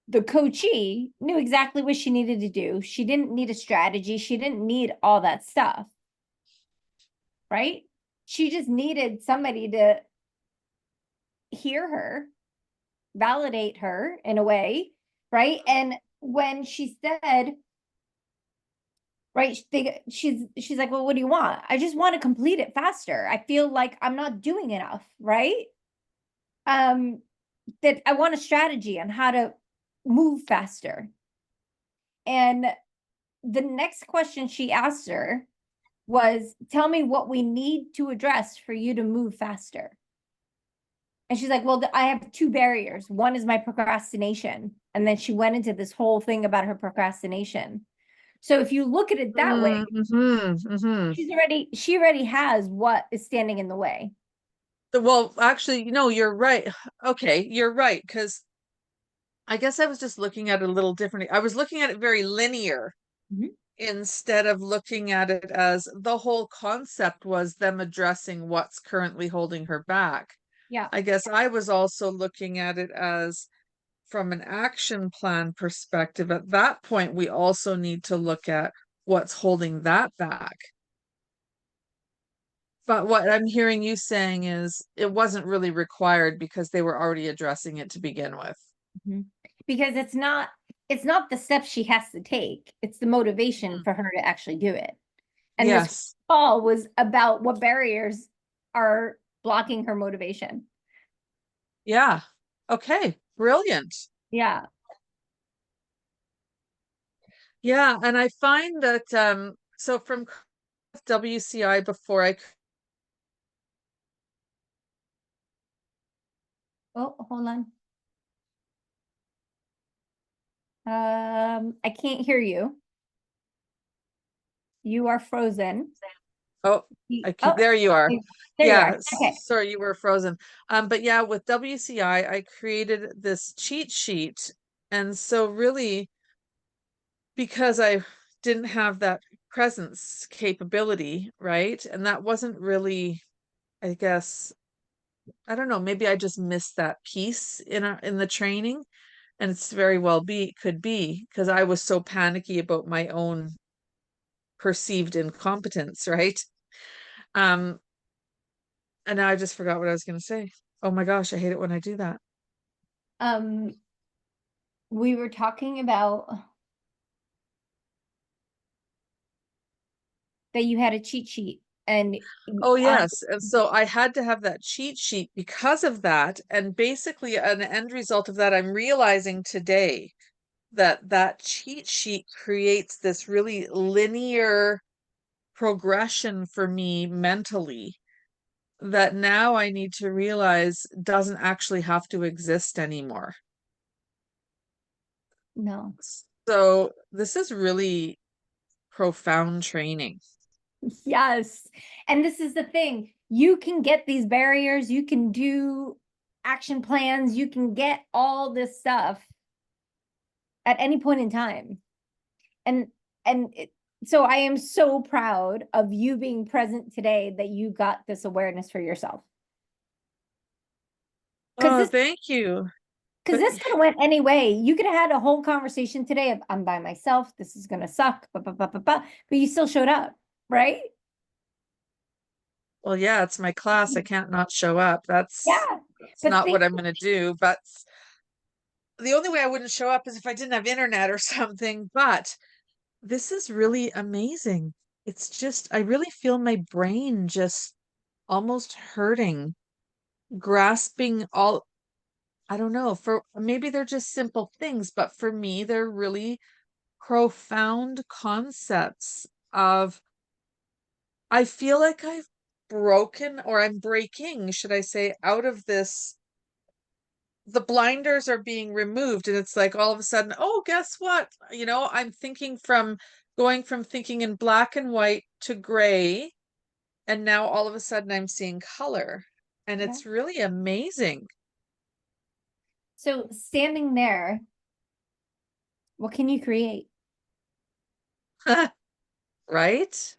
the coachee knew exactly what she needed to do. She didn't need a strategy. She didn't need all that stuff. Right? She just needed somebody to hear her, validate her in a way, right? And when she said, right, she's like, well, what do you want? I just want to complete it faster. I feel like I'm not doing enough, right? That I want a strategy on how to move faster. And the next question she asked her was, tell me what we need to address for you to move faster. And she's like, well, I have 2 barriers. One is my procrastination. And then she went into this whole thing about her procrastination. So if you look at it that way, she already has what is standing in the way. Well, actually, you're right. Okay, you're right. Because I guess I was just looking at it a little differently. I was looking at it very linear instead of looking at it as the whole concept was them addressing what's currently holding her back. Yeah. I guess I was also looking at it as from an action plan perspective. At that point, we also need to look at what's holding that back. But what I'm hearing you saying is it wasn't really required because they were already addressing it to begin with. Because it's not the steps she has to take. It's the motivation for her to actually do it. And this call was about what barriers are blocking her motivation. Yeah. Okay. Brilliant. Yeah. Yeah. And I find that so from WCI before Oh, hold on. I can't hear you. You are frozen. Oh, there you are. There yeah. you are. Okay. Sorry, you were frozen. But yeah, with WCI, I created this cheat sheet. And so really, because I didn't have that presence capability, right? And that wasn't really, I guess, I don't know, maybe I just missed that piece in the training. And it's very well could be because I was so panicky about my own perceived incompetence, right? And now I just forgot what I was going to say. Oh my gosh, I hate it when I do that. We were talking about that you had a cheat sheet and oh yes, and so I had to have that cheat sheet because of that, and basically an end result of that, I'm realizing today that cheat sheet creates this really linear progression for me mentally that now I need to realize doesn't actually have to exist anymore. No. So this is really profound training. Yes. And this is the thing. You can get these barriers, you can do action plans, you can get all this stuff at any point in time. And so I am so proud of you being present today that you got this awareness for yourself. Oh, thank you. Because But this could have went any way. You could have had a whole conversation today of I'm by myself, this is gonna suck, but you still showed up, right? well, yeah, it's my class. I can't not show up. That's Yeah. But not what think I'm going to do. But the only way I wouldn't show up is if I didn't have internet or something. But this is really amazing. It's just, I really feel my brain just almost hurting, grasping all, I don't know, for maybe they're just simple things, but for me, they're really profound concepts of, I feel like I've broken, or I'm breaking, should I say, out of this. The blinders are being removed, and it's like all of a sudden, oh, guess what? I'm going from thinking in black and white to gray, and now all of a sudden I'm seeing color, and Yeah. it's really amazing. So standing there, what can you create? Right?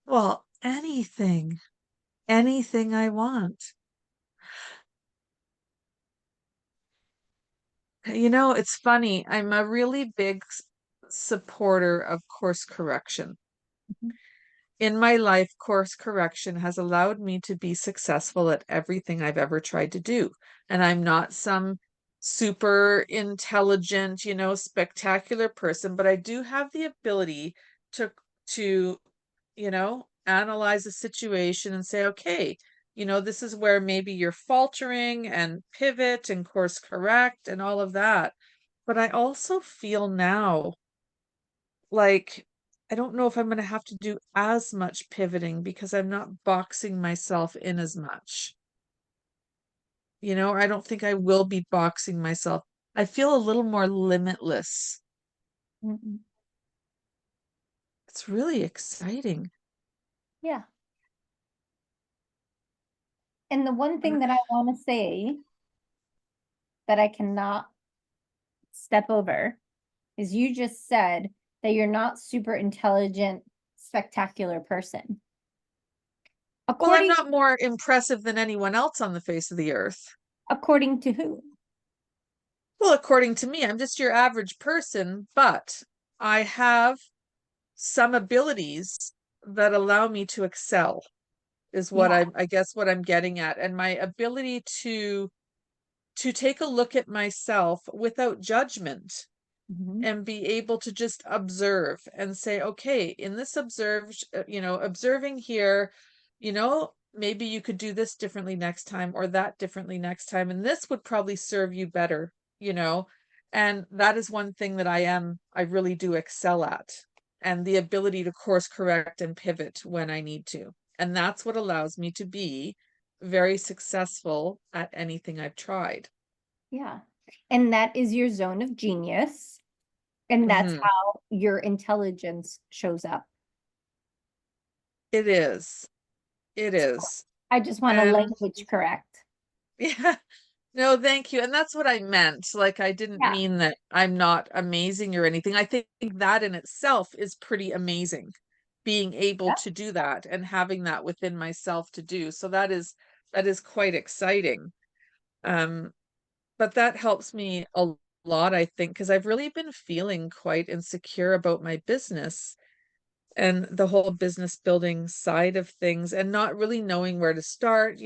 Well, anything I want. It's funny. I'm a really big supporter of course correction. Mhm. In my life, course correction has allowed me to be successful at everything I've ever tried to do. And I'm not some super intelligent, spectacular person, but I do have the ability to, analyze a situation and say, okay, this is where maybe you're faltering, and pivot and course correct and all of that. But I also feel now like I don't know if I'm going to have to do as much pivoting because I'm not boxing myself in as much. I don't think I will be boxing myself. I feel a little more limitless. Mhm. It's really exciting. Yeah. And the one thing that I want to say that I cannot step over is you just said that you're not super intelligent, spectacular person. Well, I'm According not more impressive than anyone else on the face of the earth. according to who? Well, according to me, I'm just your average person, but I have some abilities that allow me to excel, is what Yeah. I guess what I'm getting at. And my ability to take a look at myself without judgment Mhm. and be able to just observe and say, okay, in this observing here, maybe you could do this differently next time, or that differently next time, and this would probably serve you better, and that is one thing that I really do excel at, and the ability to course correct and pivot when I need to. And that's what allows me to be very successful at anything I've tried. Yeah. And that is your zone of genius. And that's Mhm. how your intelligence shows up. It is. It So is. I just want to And language correct. yeah, no, thank you. And that's what I meant. Like, I didn't Yeah. mean that I'm not amazing or anything. I think that in itself is pretty amazing, being able Yeah. to do that and having that within myself to do. So that is quite exciting. Um, but that helps me a lot, I think, because I've really been feeling quite insecure about my business and the whole business building side of things, and not really knowing where to start,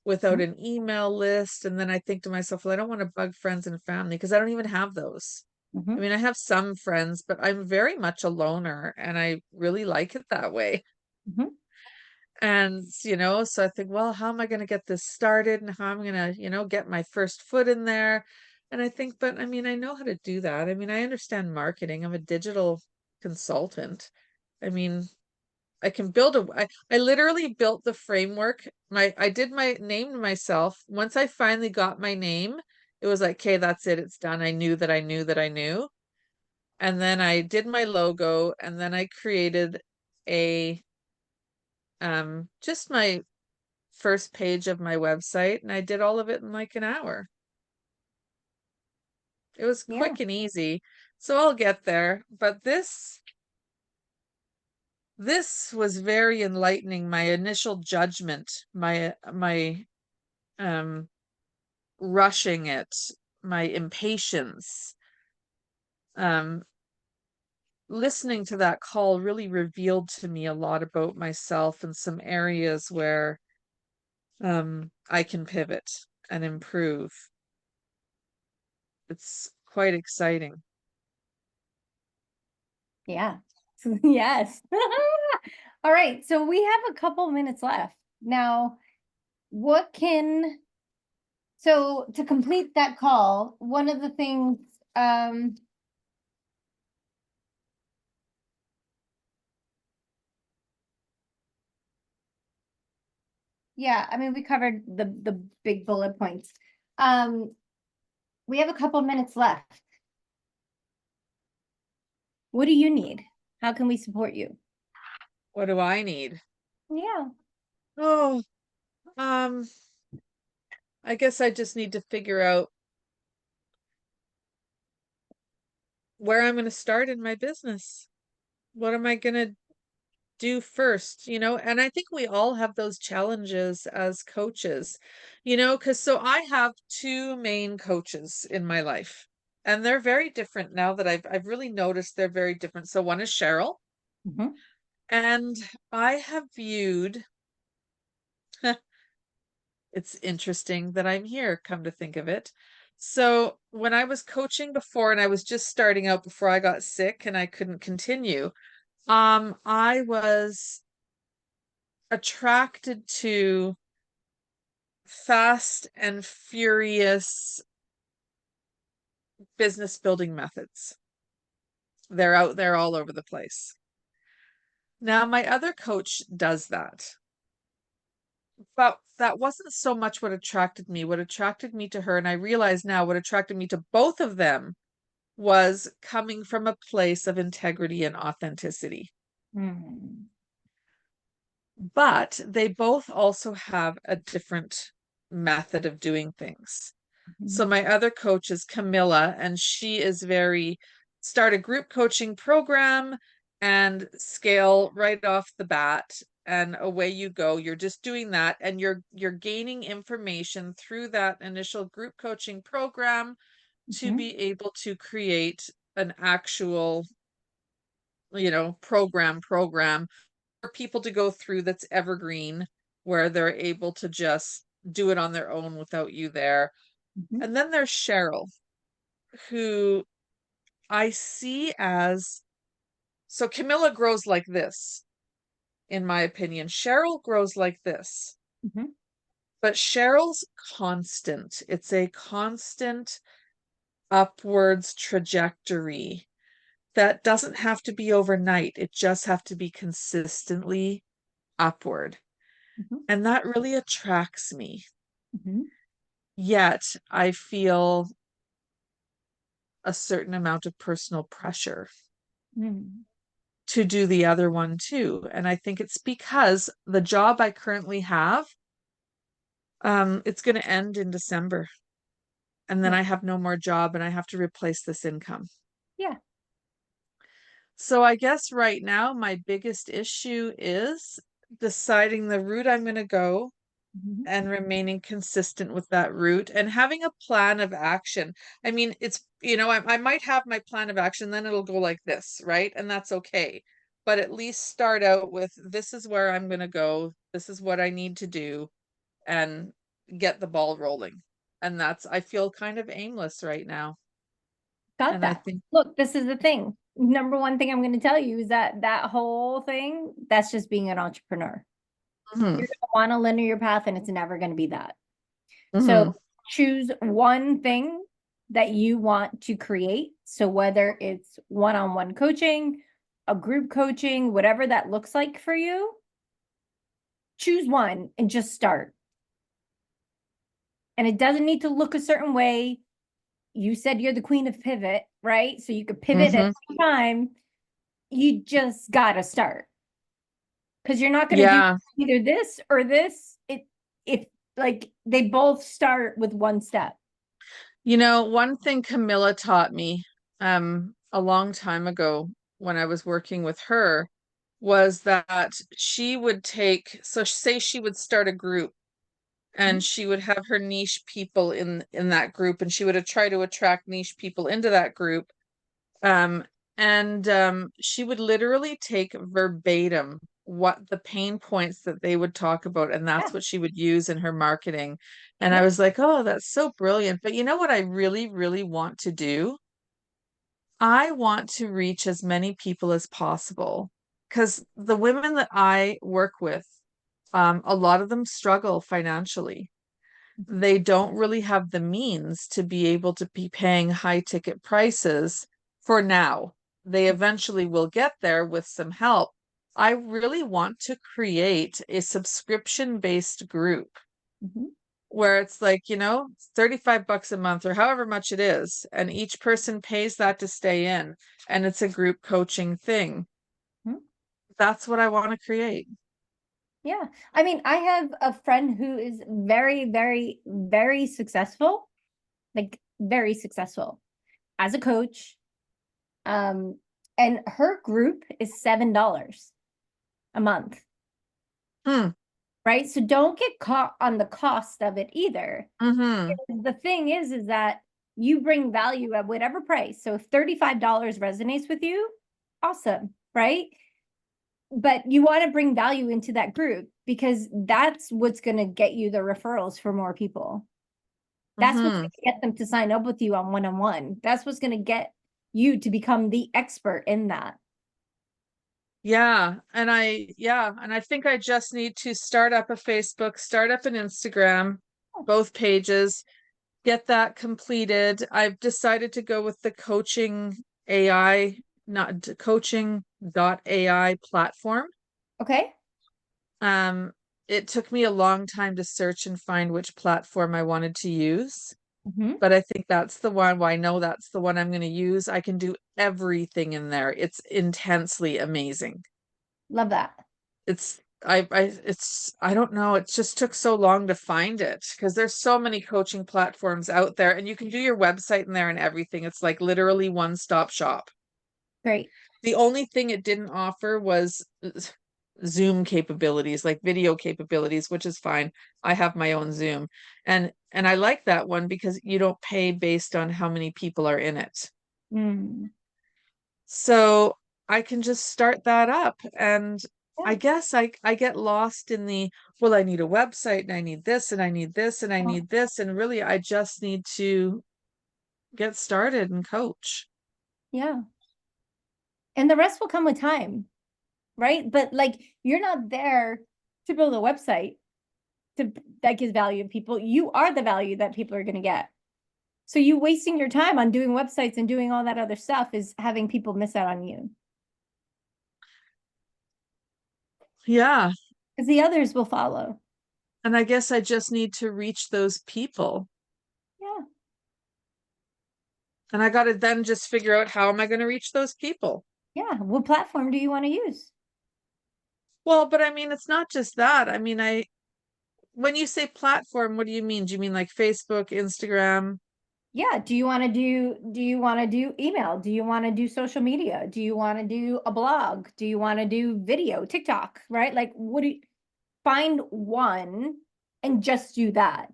without Mhm. an email list. And then I think to myself, well, I don't want to bug friends and family because I don't even have those. I Mhm. mean, I have some friends, but I'm very much a loner, and I really like it that way. Mhm. And, so I think, well, how am I going to get this started, and how I'm going to, get my first foot in there? And I think, but I mean, I know how to do that. I mean, I understand marketing. I'm a digital consultant. I mean, I can build I literally built the framework. I did my named myself. Once I finally got my name, It was like, okay, that's it. It's done. I knew that I knew that I knew. And then I did my logo, and then I created a just my first page of my website, and I did all of it in like an hour. It was Yeah. quick and easy. So I'll get there. But this was very enlightening. My initial judgment, my rushing it, my impatience, listening to that call really revealed to me a lot about myself and some areas where I can pivot and improve. It's quite exciting. Yeah. Yes. All right. So we have a couple minutes left. Now, so to complete that call, one of the things, yeah, I mean, we covered the big bullet points. We have a couple minutes left. What do you need? How can we support you? What do I need? Yeah. Oh, I guess I just need to figure out where I'm going to start in my business. What am I going to do first, and I think we all have those challenges as coaches, because so I have two main coaches in my life, and they're very different now that I've really noticed they're very different. So one is Cheryl, and I have viewed it's interesting that I'm here, come to think of it. So when I was coaching before, and I was just starting out before I got sick and I couldn't continue, I was attracted to fast and furious business building methods. They're out there all over the place. Now, my other coach does that. But that wasn't so much what attracted me. What attracted me to her, and I realize now what attracted me to both of them, was coming from a place of integrity and authenticity. Mm-hmm. But they both also have a different method of doing things. So my other coach is Camilla, and she is start a group coaching program and scale right off the bat, and away you go. You're just doing that, and you're gaining information through that initial group coaching program to be able to create an actual, program for people to go through that's evergreen, where they're able to just do it on their own without you there. And then there's Cheryl, who I see so Camilla grows like this, in my opinion. Cheryl grows like this. But Cheryl's constant. It's a constant upwards trajectory that doesn't have to be overnight. It just have to be consistently upward. And that really attracts me. Yet I feel a certain amount of personal pressure to do the other one too. And I think it's because the job I currently have, it's going to end in December. And then I have no more job, and I have to replace this income. Yeah. So I guess right now my biggest issue is deciding the route I'm going to go and remaining consistent with that route and having a plan of action. I mean, it's, I might have my plan of action, then it'll go like this, right? And that's okay. But at least start out with, this is where I'm going to go. This is what I need to do, and get the ball rolling. And I feel kind of aimless right now. Got And that. I think, Look, this is the thing. Number one thing I'm going to tell you is that whole thing, that's just being an entrepreneur. You're going to want a linear path, and it's never going to be that. So choose one thing that you want to create. So whether it's one-on-one coaching, a group coaching, whatever that looks like for you, choose one and just start. And it doesn't need to look a certain way. you said you're the queen of pivot, right? So you could pivot at any time. You just gotta start. Because you're not gonna do Yeah. either this or this. If like they both start with one step. You know, one thing Camilla taught me a long time ago when I was working with her was that she would take, so say she would start a group and she would have her niche people in that group, and she would try to attract niche people into that group. And she would literally take verbatim what the pain points that they would talk about, and that's Yeah. what she would use in her marketing. And I Yeah. was like, oh, that's so brilliant. But you know what I really, really want to do? I want to reach as many people as possible because the women that I work with, a lot of them struggle financially. They don't really have the means to be able to be paying high ticket prices for now. They eventually will get there with some help. I really want to create a subscription-based group Mhm. where it's like, you know, $35 a month or however much it is, and each person pays that to stay in, and it's a group coaching thing. Mhm. That's what I want to create. Yeah. I mean, I have a friend who is very, very, very successful, like very successful as a coach. Um, and her group is $7 a month. Hmm. Right. So don't get caught on the cost of it either. Mm-hmm. The thing is that you bring value at whatever price. So if $35 resonates with you, awesome, right? But you want to bring value into that group because that's what's going to get you the referrals for more people. That's what's going to get them to sign up with you on one-on-one. That's what's going to get you to become the expert in that. Yeah, and I think I just need to start up a Facebook, start up an Instagram, both pages, get that completed. I've decided to go with the coaching AI, not coaching.ai platform. Okay. It took me a long time to search and find which platform I wanted to use, Mhm. but I think that's the one. Well, I know that's the one I'm going to use. I can do everything in there. It's intensely amazing. Love that. I don't know, it just took so long to find it because there's so many coaching platforms out there, and you can do your website in there and everything. It's like literally one-stop shop. Great. The only thing it didn't offer was Zoom capabilities, like video capabilities, which is fine. I have my own Zoom, and I like that one because you don't pay based on how many people are in it. Mm. So I can just start that up, and I Yeah. guess I get lost in the, well, I need a website and I need this and I need this and I Oh, need this, and really I just need to get started and coach. yeah. And the rest will come with time, right? But like you're not there to build a website that gives value to people. You are the value that people are going to get. So you wasting your time on doing websites and doing all that other stuff is having people miss out on you. Yeah. Because the others will follow. And I guess I just need to reach those people. Yeah. And I got to then just figure out, how am I going to reach those people? Yeah. What platform do you want to use? Well, but I mean, it's not just that. I mean, when you say platform, what do you mean? Do you mean like Facebook, Instagram? Yeah. Do you want to do email? Do you want to do social media? Do you want to do a blog? Do you want to do video, TikTok, right? Like find one and just do that.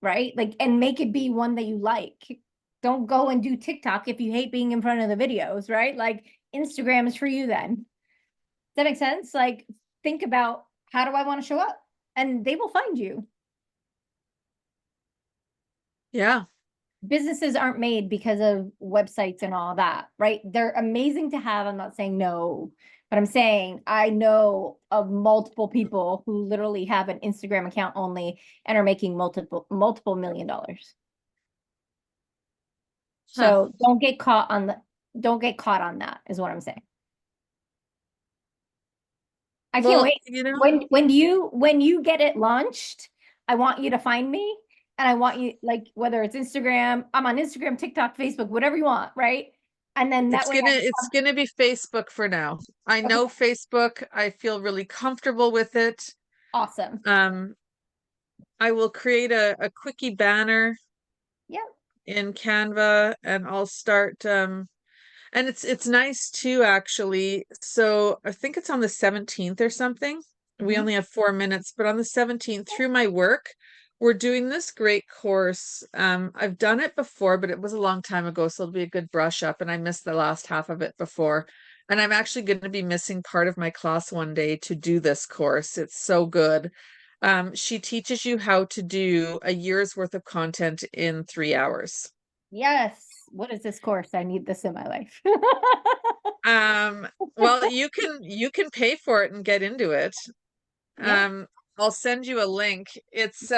Right? Like, and make it be one that you like. Don't go and do TikTok if you hate being in front of the videos, right? Like Instagram is for you then. Does that make sense? Like think about, how do I want to show up? And they will find you. Yeah. Businesses aren't made because of websites and all that, right? They're amazing to have. I'm not saying no, but I'm saying I know of multiple people who literally have an Instagram account only and are making multiple $1 million. So don't get caught on that is what I'm saying. I can't Well, wait. you know, When you get it launched, I want you to find me and I want you, like, whether it's Instagram, I'm on Instagram, TikTok, Facebook, whatever you want, right? And then that way It's gonna be Facebook for now. I Okay. know Facebook. I feel really comfortable with it. Awesome. I will create a quickie banner Yep. in Canva, and I'll start and it's nice too, actually. So I think it's on the 17th or something. We Mhm. only have 4 minutes, but on the 17th, through my work, we're doing this great course. I've done it before, but it was a long time ago, so it'll be a good brush up, and I missed the last half of it before. And I'm actually going to be missing part of my class one day to do this course. It's so good. She teaches you how to do a year's worth of content in 3 hours. Yes. What is this course? I need this in my life. Well, you can pay for it and get into it. Yeah. I'll send you a link. It's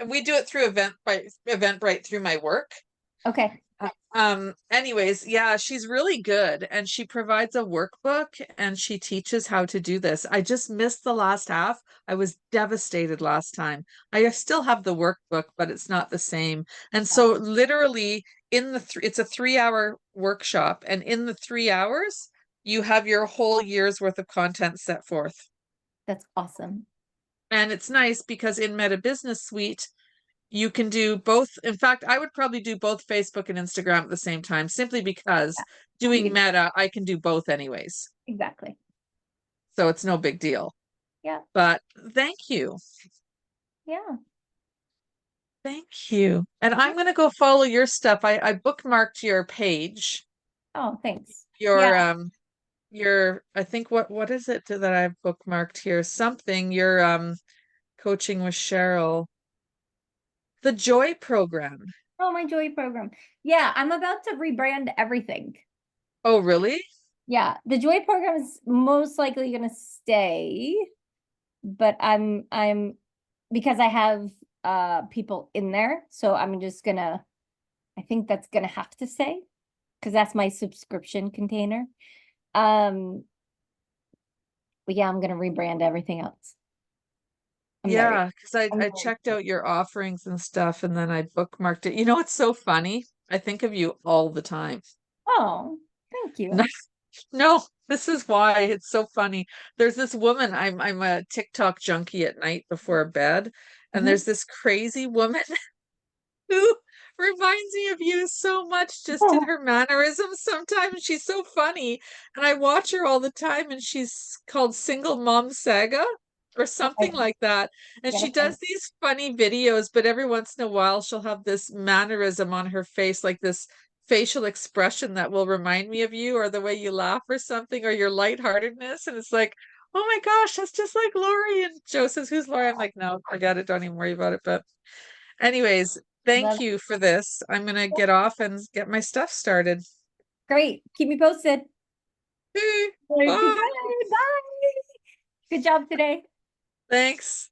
we do it through Eventbrite through my work. Okay. Anyways, yeah, she's really good, and she provides a workbook, and she teaches how to do this. I just missed the last half. I was devastated last time. I still have the workbook, but it's not the same. And so literally in the it's a 3-hour workshop, and in the 3 hours you have your whole year's worth of content set forth. That's awesome. And it's nice because in Meta Business Suite, you can do both. In fact, I would probably do both Facebook and Instagram at the same time, simply because doing can- Meta, I can do both anyways. Exactly. So it's no big deal. Yeah. But thank you. Yeah. Thank you. And I'm going to go follow your stuff. I bookmarked your page. Oh, thanks. Your I think what is it that I've bookmarked here? Something your coaching with Cheryl. The Joy program. Oh, my Joy program. Yeah, I'm about to rebrand everything. Oh, really? Yeah, the Joy program is most likely going to stay, but I'm because I have people in there, so I'm just gonna, I think that's gonna have to stay because that's my subscription container. But yeah, I'm gonna rebrand everything else. Yeah, because I'm I very checked out your offerings and stuff, and then I bookmarked it. You know, it's so funny. I think of you all the time. Oh, thank you. No, no, this is why it's so funny. There's this woman, I'm a TikTok junkie at night before bed, and Mhm. there's this crazy woman who reminds me of you so much just in her mannerisms. Sometimes she's so funny, and I watch her all the time, and she's called Single Mom Saga or something Okay, like that. And gotta she find- does these funny videos, but every once in a while she'll have this mannerism on her face, like this facial expression that will remind me of you, or the way you laugh or something, or your lightheartedness. And it's like, oh my gosh, that's just like Lori. And Joe says, who's Lori? I'm like, no, forget it, don't even worry about it. But anyways, thank love you for this. I'm gonna get off and get my stuff started. Great. Keep me posted. Okay, Goodbye. bye. Bye. Good job today. Thanks.